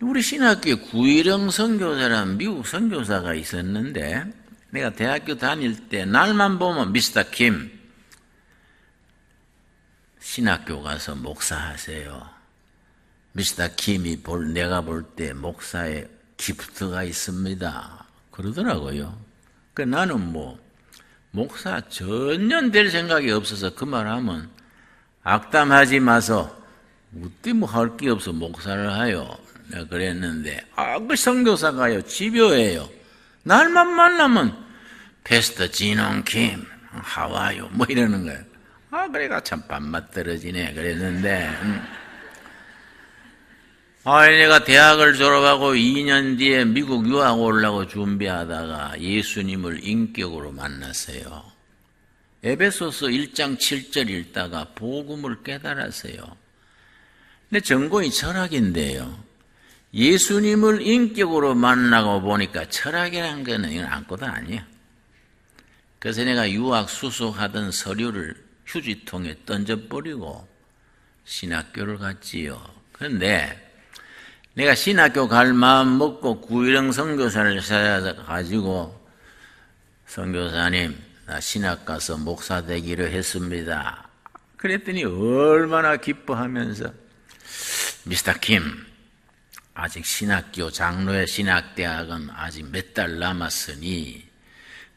Speaker 2: 우리 신학교에 구일영 선교사라는 미국 선교사가 있었는데 내가 대학교 다닐 때 날만 보면 미스터 킴 신학교 가서 목사하세요. 미스터 킴이 내가 볼 때 목사의 기프트가 있습니다. 그러더라고요. 그 나는 뭐 목사 전혀 될 생각이 없어서 그 말하면 악담하지 마소. 어디 뭐 할 게 없어 목사를 하요. 내가 그랬는데 그 선교사가요 집요해요. 날만 만나면 패스터 진홍킴 하와요 뭐 이러는 거예요. 그래가 참 밥맛 떨어지네 그랬는데 내가 대학을 졸업하고 2년 뒤에 미국 유학 오려고 준비하다가 예수님을 인격으로 만났어요. 에베소서 1장 7절 읽다가 복음을 깨달았어요. 근데 전공이 철학인데요. 예수님을 인격으로 만나고 보니까 철학이라는 거는 이건 아무것도 아니에요. 그래서 내가 유학 수속하던 서류를 휴지통에 던져버리고 신학교를 갔지요. 그런데 내가 신학교 갈 마음 먹고 구일영 선교사를 찾아가지고 선교사님 나 신학 가서 목사 되기로 했습니다. 그랬더니 얼마나 기뻐하면서 미스터 킴 아직 신학교 장로의 신학대학은 아직 몇 달 남았으니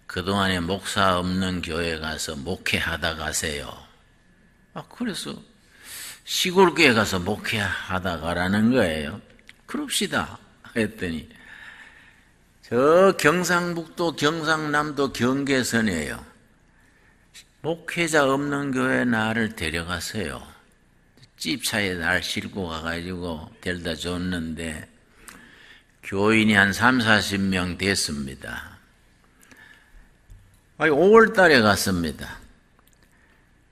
Speaker 2: 그동안에 목사 없는 교회 가서 목회하다 가세요. 그래서 시골교회 가서 목회하다 가라는 거예요. 그럽시다 했더니 저 경상북도 경상남도 경계선이에요. 목회자 없는 교회 나를 데려가세요. 집차에 날 싣고 가가지고 데려다 줬는데 교인이 한 30-40명 됐습니다. 5월 달에 갔습니다.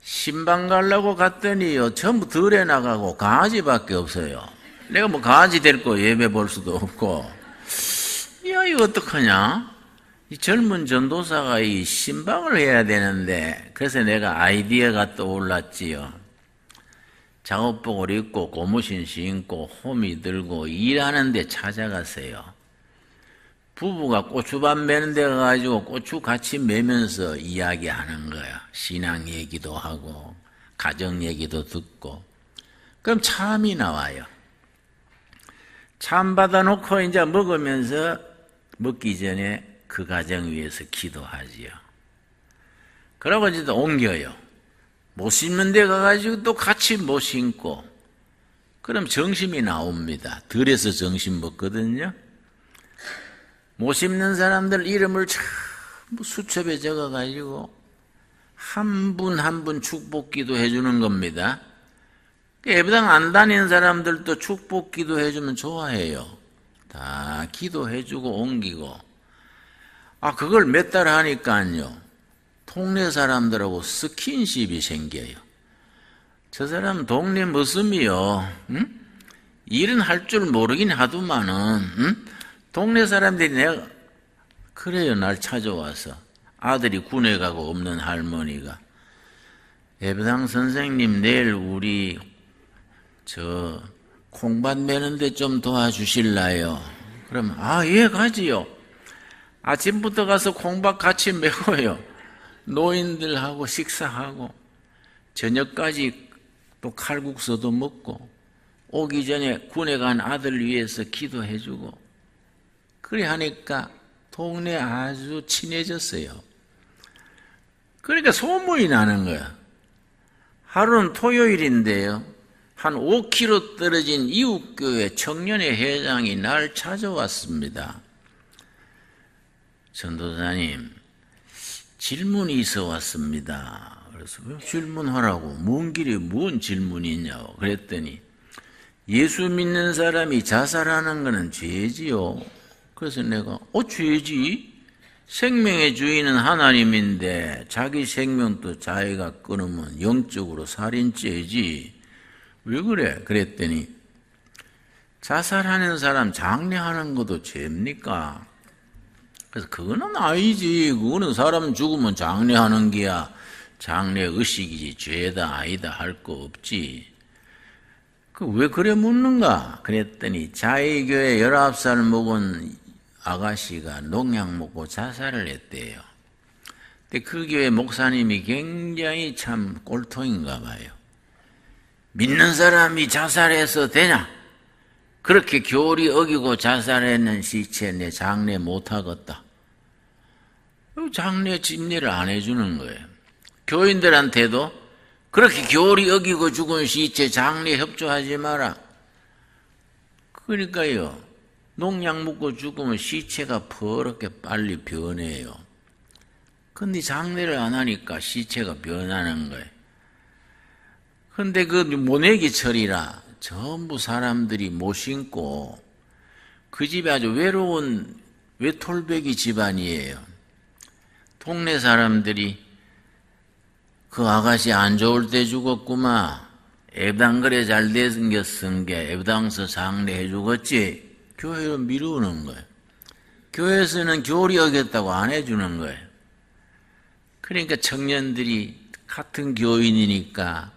Speaker 2: 신방 가려고 갔더니요 전부 들에 나가고 강아지밖에 없어요. 내가 뭐 강아지 데리고 예배 볼 수도 없고 이거 어떡하냐? 이 젊은 전도사가 이 신방을 해야 되는데 그래서 내가 아이디어가 떠올랐지요. 작업복을 입고 고무신 신고 호미 들고 일하는 데 찾아갔어요. 부부가 고추밭 매는 데 가가지고 고추 같이 매면서 이야기하는 거야. 신앙 얘기도 하고 가정 얘기도 듣고. 그럼 참이 나와요. 참 받아놓고 이제 먹으면서 먹기 전에 그 가정 위해서 기도하지요. 그러고 이제 또 옮겨요. 못 심는 데 가가지고 또 같이 못 심고. 그럼 정심이 나옵니다. 들에서 정심 먹거든요. 못 심는 사람들 이름을 전부 수첩에 적어가지고 한 분 한 분 축복기도 해주는 겁니다. 예배당 안 다니는 사람들도 축복기도 해주면 좋아해요. 다 기도해주고 옮기고. 그걸 몇 달 하니까요. 동네 사람들하고 스킨십이 생겨요. 저 사람 동네 모습이요. 응? 일은 할 줄 모르긴 하더만은 응? 동네 사람들이 내가 그래요. 날 찾아와서 아들이 군에 가고 없는 할머니가 예배당 선생님 내일 우리 저 콩밭 매는데 좀 도와주실라요? 그러면 예 가지요. 아침부터 가서 콩밭 같이 메고요. 노인들하고 식사하고 저녁까지 또 칼국수도 먹고 오기 전에 군에 간 아들 위해서 기도해주고 그래 하니까 동네 아주 친해졌어요. 그러니까 소문이 나는 거야. 하루는 토요일인데요. 한 5km 떨어진 이웃교회 청년회 회장이 날 찾아왔습니다. 전도사님, 질문이 있어 왔습니다. 그래서 왜 질문하라고? 먼 길에 뭔 질문이 있냐고 그랬더니 예수 믿는 사람이 자살하는 거는 죄지요. 그래서 내가 죄지? 생명의 주인은 하나님인데 자기 생명도 자기가 끊으면 영적으로 살인죄지. 왜 그래? 그랬더니 자살하는 사람 장례하는 것도 죄입니까? 그래서 그거는 아니지. 그거는 사람 죽으면 장례하는 게야. 장례 의식이지 죄다 아니다 할 거 없지. 왜 그래 묻는가? 그랬더니 자의교회 19살 먹은 아가씨가 농약 먹고 자살을 했대요. 근데 그 교회 목사님이 굉장히 참 꼴통인가 봐요. 믿는 사람이 자살해서 되냐? 그렇게 교리 어기고 자살했는 시체 내 장례 못하겠다. 장례 집례를 안 해주는 거예요. 교인들한테도 그렇게 교리 여기고 죽은 시체 장례 협조하지 마라. 그러니까요, 농약 묻고 죽으면 시체가 버럭게 빨리 변해요. 근데 장례를 안 하니까 시체가 변하는 거예요. 근데 그 모내기철이라 전부 사람들이 못 신고 그 집이 아주 외로운 외톨배기 집안이에요. 동네 사람들이 그 아가씨 안 좋을 때 죽었구만. 애당그래 잘 생겼은 게 애당서 장례해 주겠지. 교회로 미루는 거예요. 교회에서는 교리 어겼다고 안 해주는 거예요. 그러니까 청년들이 같은 교인이니까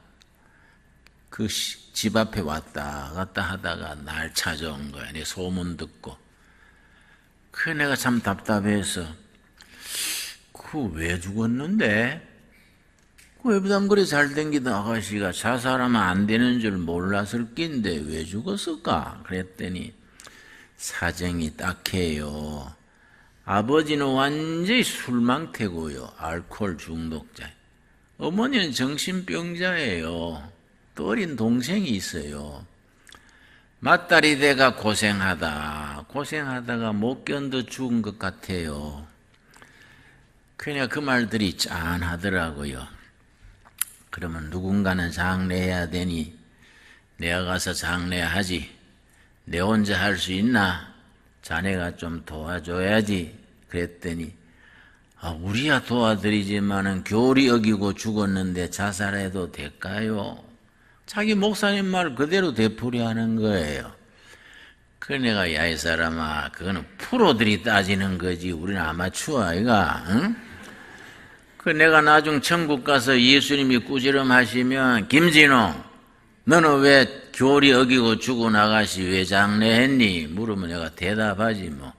Speaker 2: 그 집 앞에 왔다 갔다 하다가 날 찾아온 거야. 내 소문 듣고. 그래 내가 참 답답해서 그 왜 죽었는데? 그 애부담 그래 잘 댕기던 아가씨가 자살하면 안 되는 줄 몰랐을 낀데 왜 죽었을까? 그랬더니 사정이 딱해요. 아버지는 완전히 술망태고요. 알코올 중독자. 어머니는 정신병자예요. 또 어린 동생이 있어요. 맏딸이 돼가 고생하다가 못 견뎌 죽은 것 같아요. 그냥 그 말들이 짠하더라고요. 그러면 누군가는 장례해야 되니 내가 가서 장례하지. 내 혼자 할 수 있나? 자네가 좀 도와줘야지. 그랬더니 우리야 도와드리지만은 교리 어기고 죽었는데 자살해도 될까요? 자기 목사님 말 그대로 되풀이하는 거예요. 그래 내가 야 이 사람아 그거는 프로들이 따지는 거지 우리는 아마추어 아이가 응? 그 내가 나중 천국 가서 예수님이 꾸지람하시면 김진호 너는 왜 교리 어기고 죽은 아가씨 왜 장례했니? 물으면 내가 대답하지 뭐.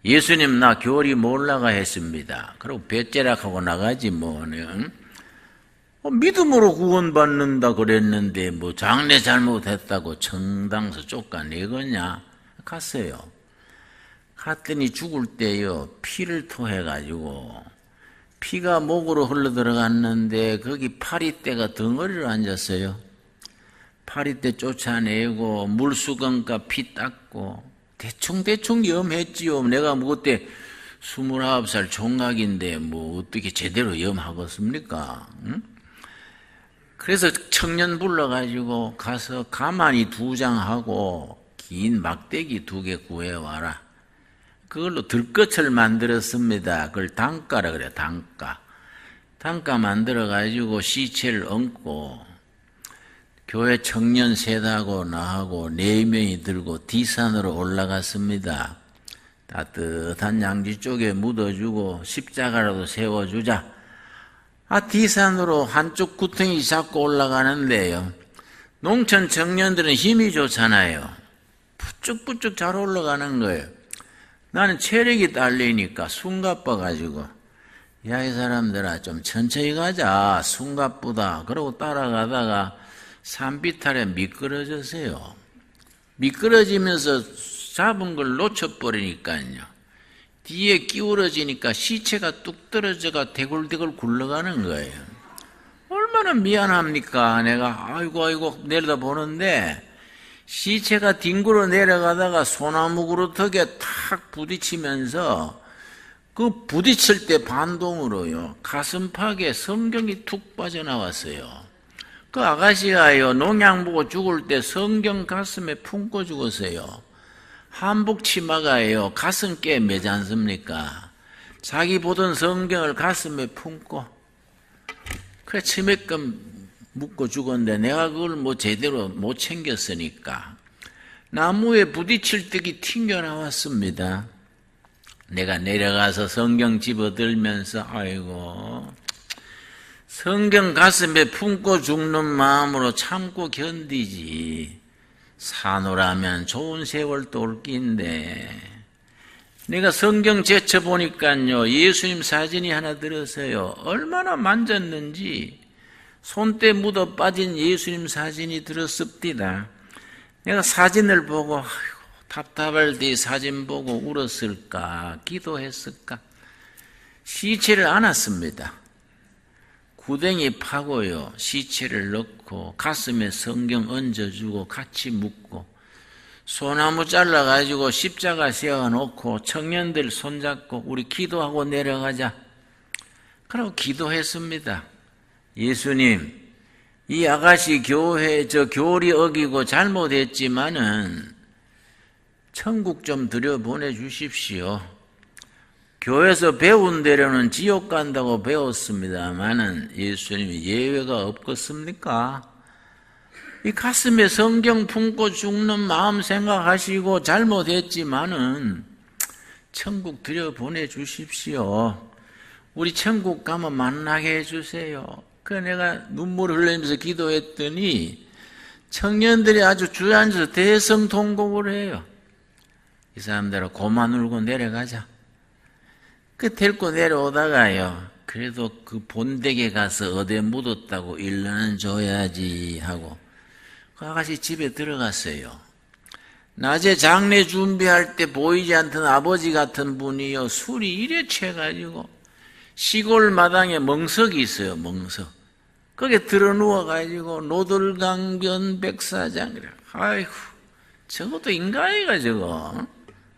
Speaker 2: 예수님 나 교리 몰라가 했습니다. 그리고 배째락하고 나가지 뭐. 응? 믿음으로 구원받는다 그랬는데 뭐 장례 잘못했다고 정당서 쫓아내겠냐? 갔어요. 갔더니 죽을 때요 피를 토해가지고 피가 목으로 흘러 들어갔는데 거기 파리떼가 덩어리로 앉았어요. 파리떼 쫓아내고 물수건과 피 닦고 대충 염했지요. 내가 뭐 그때 29살 총각인데 뭐 어떻게 제대로 염하겠습니까? 응? 그래서 청년 불러가지고 가서 가만히 2장하고 긴 막대기 2개 구해와라. 그걸로 들꽃을 만들었습니다. 그걸 단가라 그래요. 단가 만들어가지고 시체를 얹고 교회 청년 셋하고 나하고 4명이 들고 D산으로 올라갔습니다. 따뜻한 양지 쪽에 묻어주고 십자가라도 세워주자. D산으로 한쪽 구덩이 잡고 올라가는데요. 농촌 청년들은 힘이 좋잖아요. 부쩍부쩍 잘 올라가는 거예요. 나는 체력이 딸리니까 숨가빠가지고 야 이 사람들아 좀 천천히 가자. 숨가쁘다. 그러고 따라가다가 산비탈에 미끄러졌어요. 미끄러지면서 잡은 걸 놓쳐버리니까요. 뒤에 기울어지니까 시체가 뚝 떨어져가 대굴대굴 굴러가는 거예요. 얼마나 미안합니까? 내가 아이고 내려다보는데 시체가 뒹굴어 내려가다가 소나무 그루터기에 탁 부딪히면서 그 부딪힐 때 반동으로요 가슴팍에 성경이 툭 빠져나왔어요. 그 아가씨가요 농약 보고 죽을 때 성경 가슴에 품고 죽었어요. 한복 치마가요 가슴께 매지 않습니까? 자기 보던 성경을 가슴에 품고 그래 치매끔 묶고 죽었는데 내가 그걸 뭐 제대로 못 챙겼으니까 나무에 부딪힐 때기 튕겨나왔습니다. 내가 내려가서 성경 집어들면서 아이고 성경 가슴에 품고 죽는 마음으로 참고 견디지 사노라면 좋은 세월 또 올 낀데 내가 성경 제쳐보니까요 예수님 사진이 하나 들었어요. 얼마나 만졌는지 손때 묻어 빠진 예수님 사진이 들었습니다. 내가 사진을 보고 아이고, 답답할 때 사진 보고 울었을까 기도했을까 시체를 안았습니다. 구덩이 파고요, 시체를 넣고 가슴에 성경 얹어주고 같이 묻고 소나무 잘라가지고 십자가 세워놓고 청년들 손잡고 우리 기도하고 내려가자. 그러고 기도했습니다. 예수님, 이 아가씨 교회 저 교리 어기고 잘못했지만은 천국 좀 들여보내주십시오. 교회에서 배운 대로는 지옥 간다고 배웠습니다마는 예수님이 예외가 없겠습니까? 이 가슴에 성경 품고 죽는 마음 생각하시고 잘못했지만은 천국 들여보내주십시오. 우리 천국 가면 만나게 해주세요. 그래서 내가 눈물 흘리면서 기도했더니 청년들이 아주 주저앉아서 대성통곡을 해요. 이 사람들은 고만 울고 내려가자. 그 데리고 내려오다가요, 그래도 그 본댁에 가서 어디에 묻었다고 일러는 줘야지 하고 그 아가씨 집에 들어갔어요. 낮에 장례 준비할 때 보이지 않던 아버지 같은 분이요, 술이 이래 취해가지고 시골 마당에 멍석이 있어요. 멍석. 거기에 들어 누워가지고 노들강변 백사장. 아이고, 저것도 인간이가 저거.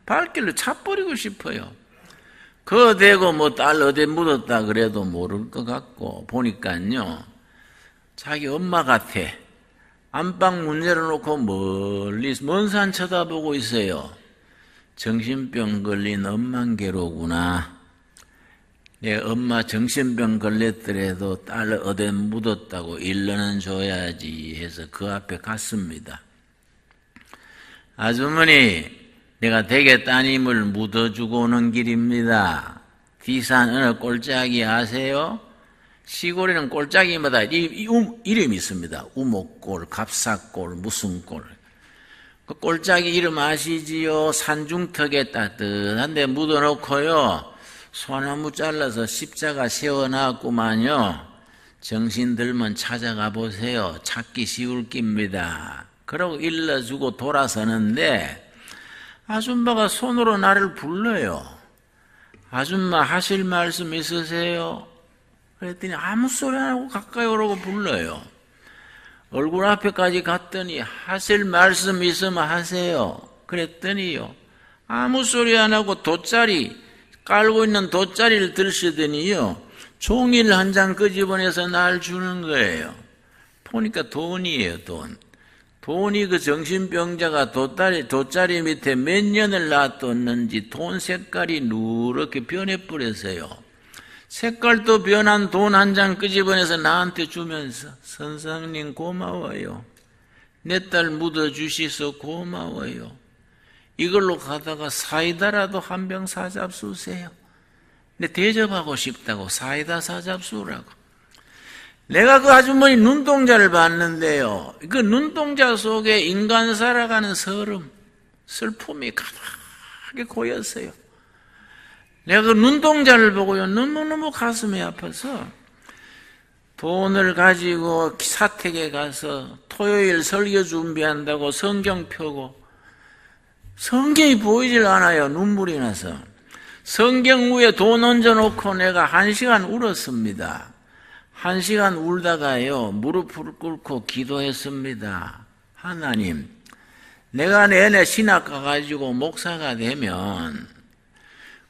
Speaker 2: 발길로 차버리고 싶어요. 그거 대고 뭐 딸 어디 묻었다 그래도 모를 것 같고 보니까요, 자기 엄마 같아. 안방 문 열어놓고 멀리 먼 산 쳐다보고 있어요. 정신병 걸린 엄만개로구나. 내 엄마 정신병 걸렸더라도 딸 어디 묻었다고 일러는 줘야지 해서 그 앞에 갔습니다. 아주머니, 내가 댁에 따님을 묻어주고 오는 길입니다. 뒤산 어느 꼴짝이 아세요? 시골에는 꼴짝이마다 이름이 있습니다. 우목골, 갑사골, 무슨 골. 그 꼴짝이 이름 아시지요? 산중턱에 따뜻한 데 묻어놓고요, 소나무 잘라서 십자가 세워놨구만요. 정신 들면 찾아가 보세요. 찾기 쉬울 깁니다. 그러고 일러주고 돌아서는데 아줌마가 손으로 나를 불러요. 아줌마 하실 말씀 있으세요? 그랬더니 아무 소리 안 하고 가까이 오라고 불러요. 얼굴 앞에까지 갔더니 하실 말씀 있으면 하세요. 그랬더니요, 아무 소리 안 하고 돗자리, 깔고 있는 돗자리를 들시더니요, 종이를 한 장 끄집어내서 날 주는 거예요. 보니까 돈이에요, 돈. 돈이 그 정신병자가 돗자리 밑에 몇 년을 놔뒀는지 돈 색깔이 누렇게 변해버렸어요. 색깔도 변한 돈 한 장 끄집어내서 나한테 주면서, 선생님 고마워요. 내 딸 묻어주시서 고마워요. 이걸로 가다가 사이다라도 한 병 사잡수세요. 근데 대접하고 싶다고 사이다 사잡수라고. 내가 그 아주머니 눈동자를 봤는데요, 그 눈동자 속에 인간 살아가는 슬픔이 가득하게 고였어요. 내가 그 눈동자를 보고요, 너무너무 가슴이 아파서 돈을 가지고 사택에 가서 토요일 설교 준비한다고 성경 펴고 성경이 보이질 않아요. 눈물이 나서. 성경 위에 돈 얹어놓고 내가 1시간 울었습니다. 1시간 울다가요, 무릎을 꿇고 기도했습니다. 하나님, 내가 내내 신학 가가지고 목사가 되면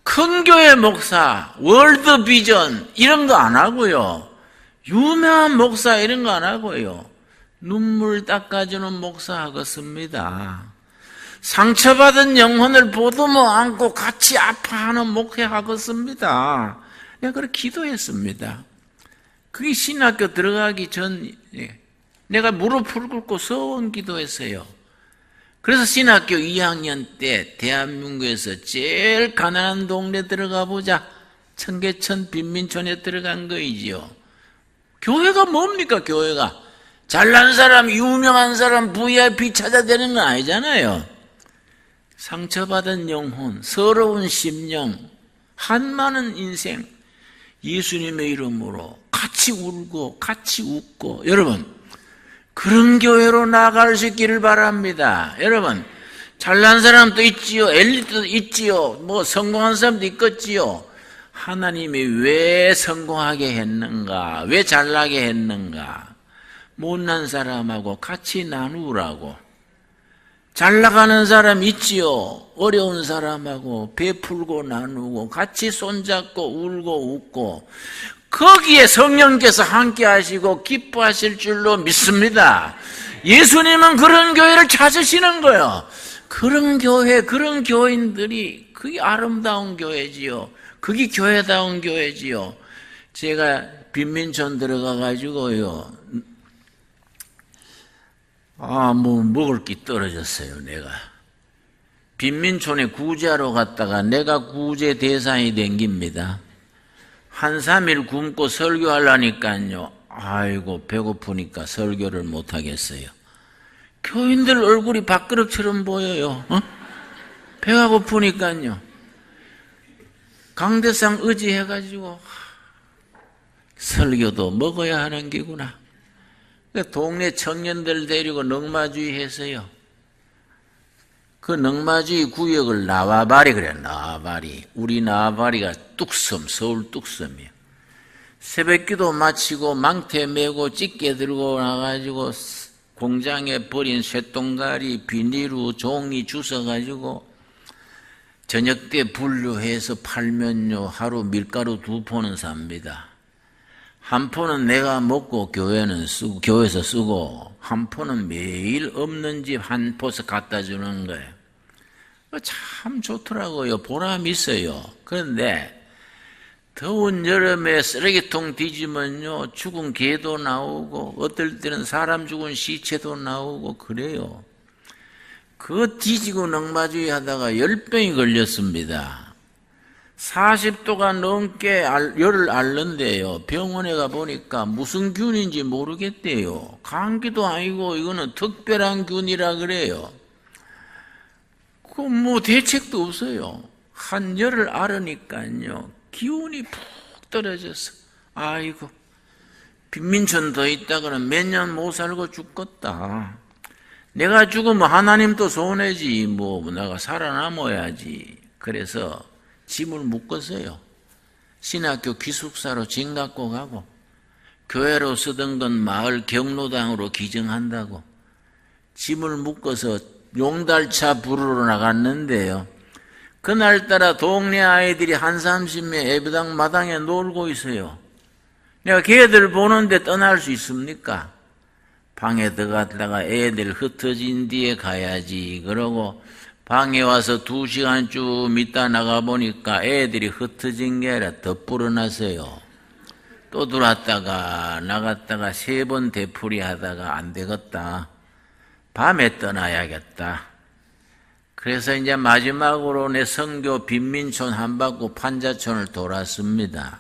Speaker 2: 큰 교회 목사, 월드 비전 이런 거 안 하고요, 유명한 목사 이런 거 안 하고요, 눈물 닦아주는 목사 하겠습니다. 상처받은 영혼을 보듬어 안고 같이 아파하는 목회 하겠습니다. 내가 그렇게 기도했습니다. 그게 신학교 들어가기 전 내가 무릎을 꿇고 서원 기도했어요. 그래서 신학교 2학년 때 대한민국에서 제일 가난한 동네 들어가 보자, 청계천 빈민촌에 들어간 거이지요. 교회가 뭡니까? 교회가 잘난 사람, 유명한 사람, VIP 찾아대는 건 아니잖아요. 상처받은 영혼, 서러운 심령, 한많은 인생, 예수님의 이름으로 같이 울고 같이 웃고, 여러분 그런 교회로 나아갈 수 있기를 바랍니다. 여러분, 잘난 사람도 있지요, 엘리트도 있지요, 뭐 성공한 사람도 있겠지요. 하나님이 왜 성공하게 했는가? 왜 잘나게 했는가? 못난 사람하고 같이 나누라고. 잘 나가는 사람 있지요. 어려운 사람하고 베풀고 나누고 같이 손잡고 울고 웃고 거기에 성령께서 함께 하시고 기뻐하실 줄로 믿습니다. 예수님은 그런 교회를 찾으시는 거예요. 그런 교회, 그런 교인들이 그게 아름다운 교회지요. 그게 교회다운 교회지요. 제가 빈민촌 들어가가지고요. 먹을 게 떨어졌어요, 내가. 빈민촌에 구제하러 갔다가 내가 구제 대상이 된 겁니다. 한 3일 굶고 설교하려니까요. 아이고, 배고프니까 설교를 못 하겠어요. 교인들 얼굴이 밥그릇처럼 보여요. 배가 고프니까요. 강대상 의지해가지고 설교도 먹어야 하는 게구나. 동네 청년들 데리고 넉마주의 했어요. 그 넉마주의 구역을 나와바리 그래. 나와바리. 우리 나와바리가 뚝섬, 서울 뚝섬이에요. 새벽기도 마치고 망태 메고 찌개 들고 나가지고 공장에 버린 쇳동가리, 비닐우, 종이 주워가지고 저녁 때 분류해서 팔면요 하루 밀가루 2포는 삽니다. 한 포는 내가 먹고 교회에서 쓰고 한 포는 매일 없는 집 한 포서 갖다 주는 거예요. 참 좋더라고요. 보람이 있어요. 그런데 더운 여름에 쓰레기통 뒤지면요 죽은 개도 나오고 어떨 때는 사람 죽은 시체도 나오고 그래요. 그거 뒤지고 넉마주의 하다가 10병이 걸렸습니다. 40도가 넘게 열을 앓는데요. 병원에 가보니까 무슨 균인지 모르겠대요. 감기도 아니고 이거는 특별한 균이라 그래요. 대책도 없어요. 한 열을 앓으니까요. 기운이 푹 떨어져서 아이고 빈민촌 더 있다가는 몇 년 못 살고 죽겠다. 내가 죽으면 하나님도 손해지 내가 살아남아야지. 그래서 짐을 묶었어요. 신학교 기숙사로 짐 갖고 가고 교회로 쓰던 건 마을 경로당으로 기증한다고 짐을 묶어서 용달차 부르러 나갔는데요. 그날따라 동네 아이들이 한 30명 예배당 마당에 놀고 있어요. 내가 걔들 보는데 떠날 수 있습니까? 방에 들어갔다가 애들 흩어진 뒤에 가야지. 그러고 방에 와서 2시간쯤 있다 나가보니까 애들이 흩어진 게 아니라 더 불어났어요. 또 들어왔다가 나갔다가 3번 되풀이 하다가 안 되겠다. 밤에 떠나야겠다. 그래서 이제 마지막으로 내 선교 빈민촌 한바구 판자촌을 돌았습니다.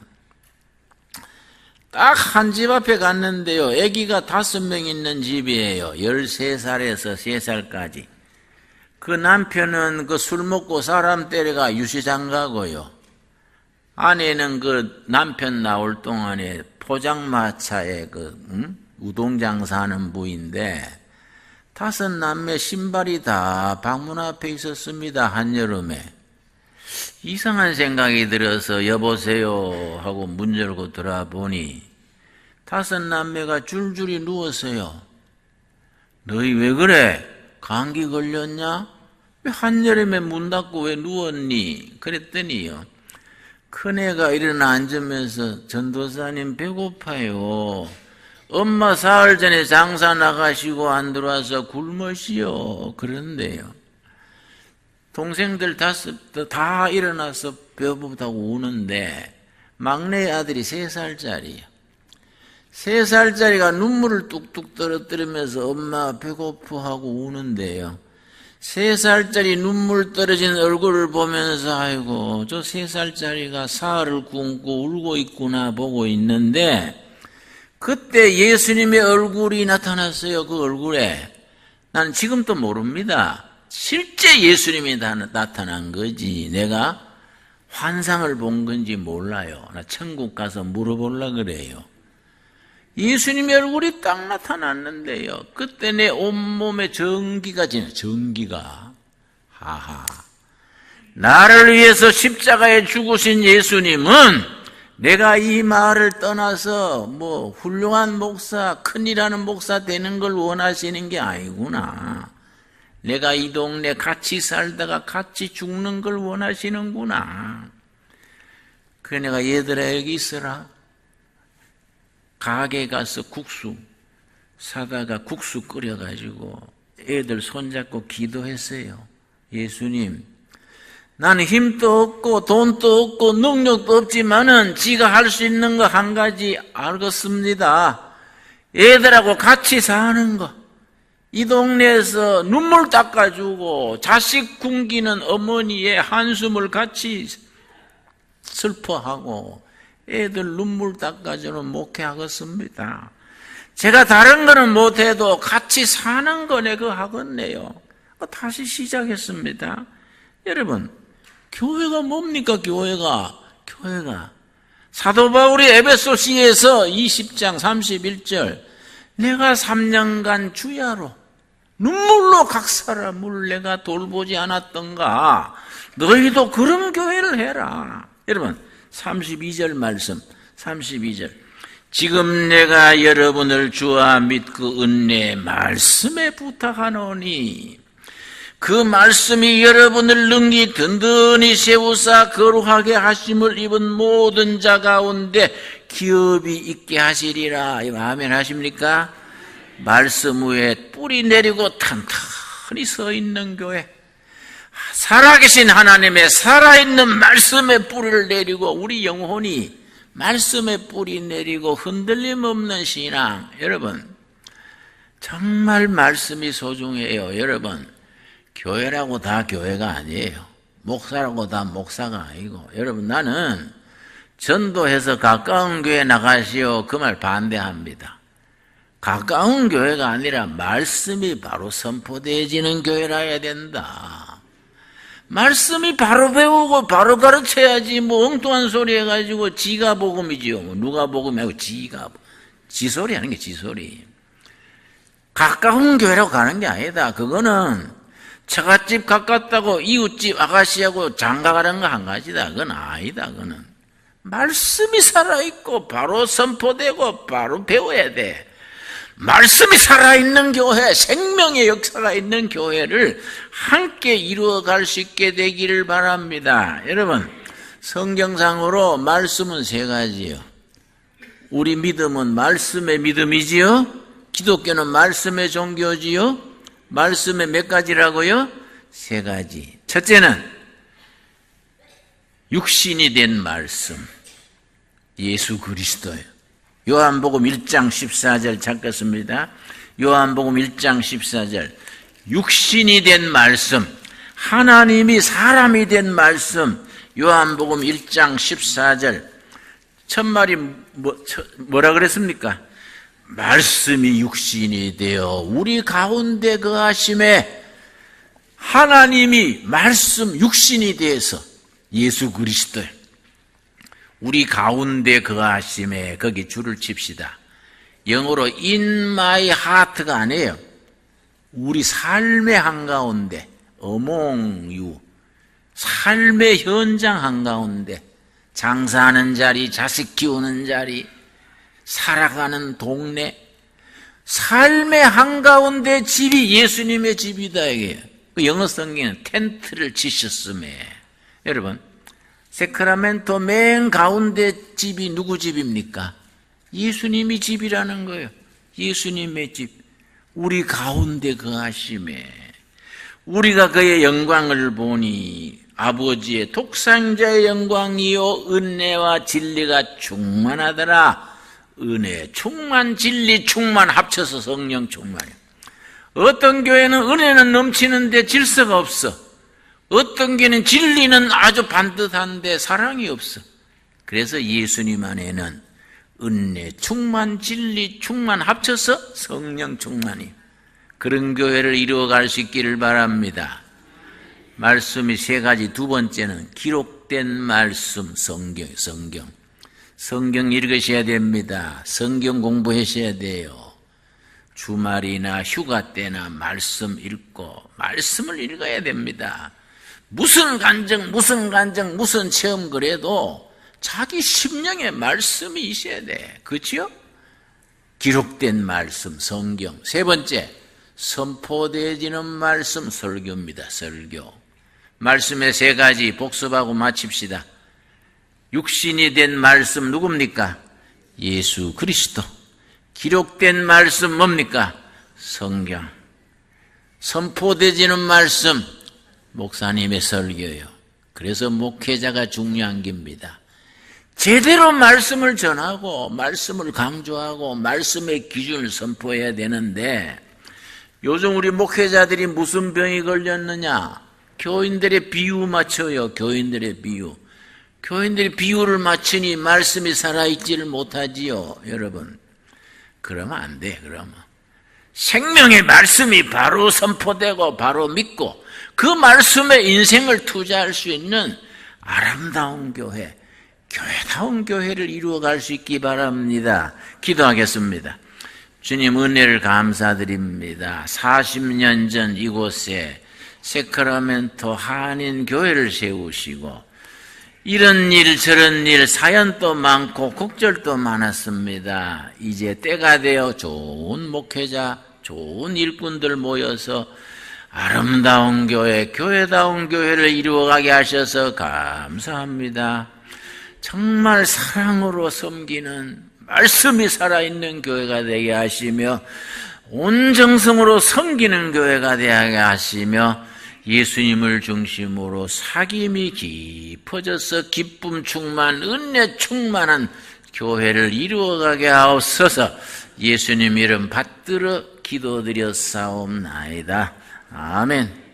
Speaker 2: 딱 한 집 앞에 갔는데요. 아기가 5명 있는 집이에요. 13살에서 3살까지. 그 남편은 그 술 먹고 사람 때려가 유시장 가고요. 아내는 그 남편 나올 동안에 포장마차에 우동 장사하는 부인데 5 남매 신발이 다 방문 앞에 있었습니다. 한여름에. 이상한 생각이 들어서 여보세요 하고 문 열고 들어보니 5 남매가 줄줄이 누웠어요. 너희 왜 그래? 감기 걸렸냐? 왜 한여름에 문 닫고 왜 누웠니? 그랬더니요. 큰애가 일어나 앉으면서 전도사님 배고파요. 엄마 사흘 전에 장사 나가시고 안 들어와서 굶으시오. 그런데요. 동생들 5 다 일어나서 배고프다고 우는데 막내 아들이 3살짜리예요. 3살짜리가 눈물을 뚝뚝 떨어뜨리면서 엄마 배고프 하고 우는데요. 3살짜리 눈물 떨어진 얼굴을 보면서 아이고 저 3살짜리가 사흘을 굶고 울고 있구나 보고 있는데 그때 예수님의 얼굴이 나타났어요. 그 얼굴에. 나는 지금도 모릅니다. 실제 예수님이 나타난 거지. 내가 환상을 본 건지 몰라요. 나 천국 가서 물어보려고 그래요. 예수님의 얼굴이 딱 나타났는데요. 그때 내 온몸에 전기가 지나. 전기가. 하하. 나를 위해서 십자가에 죽으신 예수님은 내가 이 마을을 떠나서 뭐 훌륭한 목사, 큰일하는 목사 되는 걸 원하시는 게 아니구나. 내가 이 동네 같이 살다가 같이 죽는 걸 원하시는구나. 그래 내가 얘들아 여기 있어라. 가게 가서 국수 사다가 국수 끓여가지고 애들 손잡고 기도했어요. 예수님, 나는 힘도 없고 돈도 없고 능력도 없지만은 지가 할 수 있는 거 한 가지 알겠습니다. 애들하고 같이 사는 거. 이 동네에서 눈물 닦아주고 자식 굶기는 어머니의 한숨을 같이 슬퍼하고 애들 눈물 닦아주는 목회하겠습니다. 제가 다른 거는 못해도 같이 사는 거 내가 하겠네요. 다시 시작했습니다. 여러분, 교회가 뭡니까? 교회가 사도 바울이 에베소서에서 20장 31절 내가 3년간 주야로 눈물로 각 사람을 내가 돌보지 않았던가. 너희도 그런 교회를 해라. 여러분 32절 말씀 32절 지금 내가 여러분을 주와 및 그 은혜의 말씀에 부탁하노니 그 말씀이 여러분을 능히 든든히 세우사 거룩하게 하심을 입은 모든 자 가운데 기업이 있게 하시리라. 아멘 하십니까? 말씀 위에 뿌리 내리고 탄탄히 서 있는 교회, 살아계신 하나님의 살아있는 말씀에 뿌리를 내리고 우리 영혼이 말씀에 뿌리 내리고 흔들림 없는 신앙. 여러분 정말 말씀이 소중해요. 여러분 교회라고 다 교회가 아니에요. 목사라고 다 목사가 아니고. 여러분 나는 전도해서 가까운 교회 나가시오 그 말 반대합니다. 가까운 교회가 아니라 말씀이 바로 선포되어지는 교회라 해야 된다. 말씀이 바로 배우고 바로 가르쳐야지 뭐 엉뚱한 소리 해가지고 지가 복음이지요. 뭐 누가 복음이고 지소리 하는 게 지소리. 가까운 교회라고 가는 게 아니다. 그거는 처갓집 가깝다고 이웃집 아가씨하고 장가가는 거 한 가지다. 그건 아니다. 그거는 말씀이 살아있고 바로 선포되고 바로 배워야 돼. 말씀이 살아있는 교회, 생명의 역사가 있는 교회를 함께 이루어갈 수 있게 되기를 바랍니다. 여러분 성경상으로 말씀은 세 가지요. 우리 믿음은 말씀의 믿음이지요. 기독교는 말씀의 종교지요. 말씀의 몇 가지라고요? 세 가지. 첫째는 육신이 된 말씀, 예수 그리스도예요. 요한복음 1장 14절 찾겠습니다. 요한복음 1장 14절 육신이 된 말씀, 하나님이 사람이 된 말씀. 요한복음 1장 14절 첫 말이 뭐라 그랬습니까? 말씀이 육신이 되어 우리 가운데 거하심에 하나님이 말씀 육신이 되어서 예수 그리스도 우리 가운데 거하심에 거기 줄을 칩시다. 영어로 in my heart가 아니에요. 우리 삶의 한가운데 among you 삶의 현장 한가운데 장사하는 자리, 자식 키우는 자리, 살아가는 동네, 삶의 한가운데 집이 예수님의 집이다. 이게 영어 성경에는 텐트를 치셨음에. 여러분 세크라멘토 맨 가운데 집이 누구 집입니까? 예수님이 집이라는 거예요. 예수님의 집. 우리 가운데 거하심에 우리가 그의 영광을 보니 아버지의 독생자의 영광이요 은혜와 진리가 충만하더라. 은혜 충만, 진리 충만 합쳐서 성령 충만이에요. 어떤 교회는 은혜는 넘치는데 질서가 없어. 어떤 교회는 진리는 아주 반듯한데 사랑이 없어. 그래서 예수님 안에는 은혜 충만, 진리 충만 합쳐서 성령 충만이. 그런 교회를 이루어갈 수 있기를 바랍니다. 말씀이 세 가지. 두 번째는 기록된 말씀, 성경 읽으셔야 됩니다. 성경 공부하셔야 돼요. 주말이나 휴가 때나 말씀 읽고 말씀을 읽어야 됩니다. 무슨 간증, 무슨 체험 그래도 자기 심령에 말씀이 있어야 돼. 그렇죠? 기록된 말씀, 성경. 세 번째, 선포되어지는 말씀, 설교입니다. 설교. 말씀의 세 가지 복습하고 마칩시다. 육신이 된 말씀 누굽니까? 예수 그리스도. 기록된 말씀 뭡니까? 성경. 선포되어지는 말씀, 목사님의 설교요. 그래서 목회자가 중요한 겁니다. 제대로 말씀을 전하고 말씀을 강조하고 말씀의 기준을 선포해야 되는데 요즘 우리 목회자들이 무슨 병이 걸렸느냐? 교인들의 비유 맞춰요. 교인들의 비유. 교인들이 비유를 맞추니 말씀이 살아있지를 못하지요. 여러분. 그러면 안 돼. 그러면. 생명의 말씀이 바로 선포되고 바로 믿고 그 말씀에 인생을 투자할 수 있는 아름다운 교회, 교회다운 교회를 이루어갈 수 있기 바랍니다. 기도하겠습니다. 주님 은혜를 감사드립니다. 40년 전 이곳에 세크라멘토 한인교회를 세우시고 이런 일 저런 일 사연도 많고 곡절도 많았습니다. 이제 때가 되어 좋은 목회자, 좋은 일꾼들 모여서 아름다운 교회, 교회다운 교회를 이루어가게 하셔서 감사합니다. 정말 사랑으로 섬기는 말씀이 살아있는 교회가 되게 하시며 온 정성으로 섬기는 교회가 되게 하시며 예수님을 중심으로 사귐이 깊어져서 기쁨 충만, 은혜 충만한 교회를 이루어가게 하옵소서. 예수님 이름 받들어 기도드렸사옵나이다. 아멘.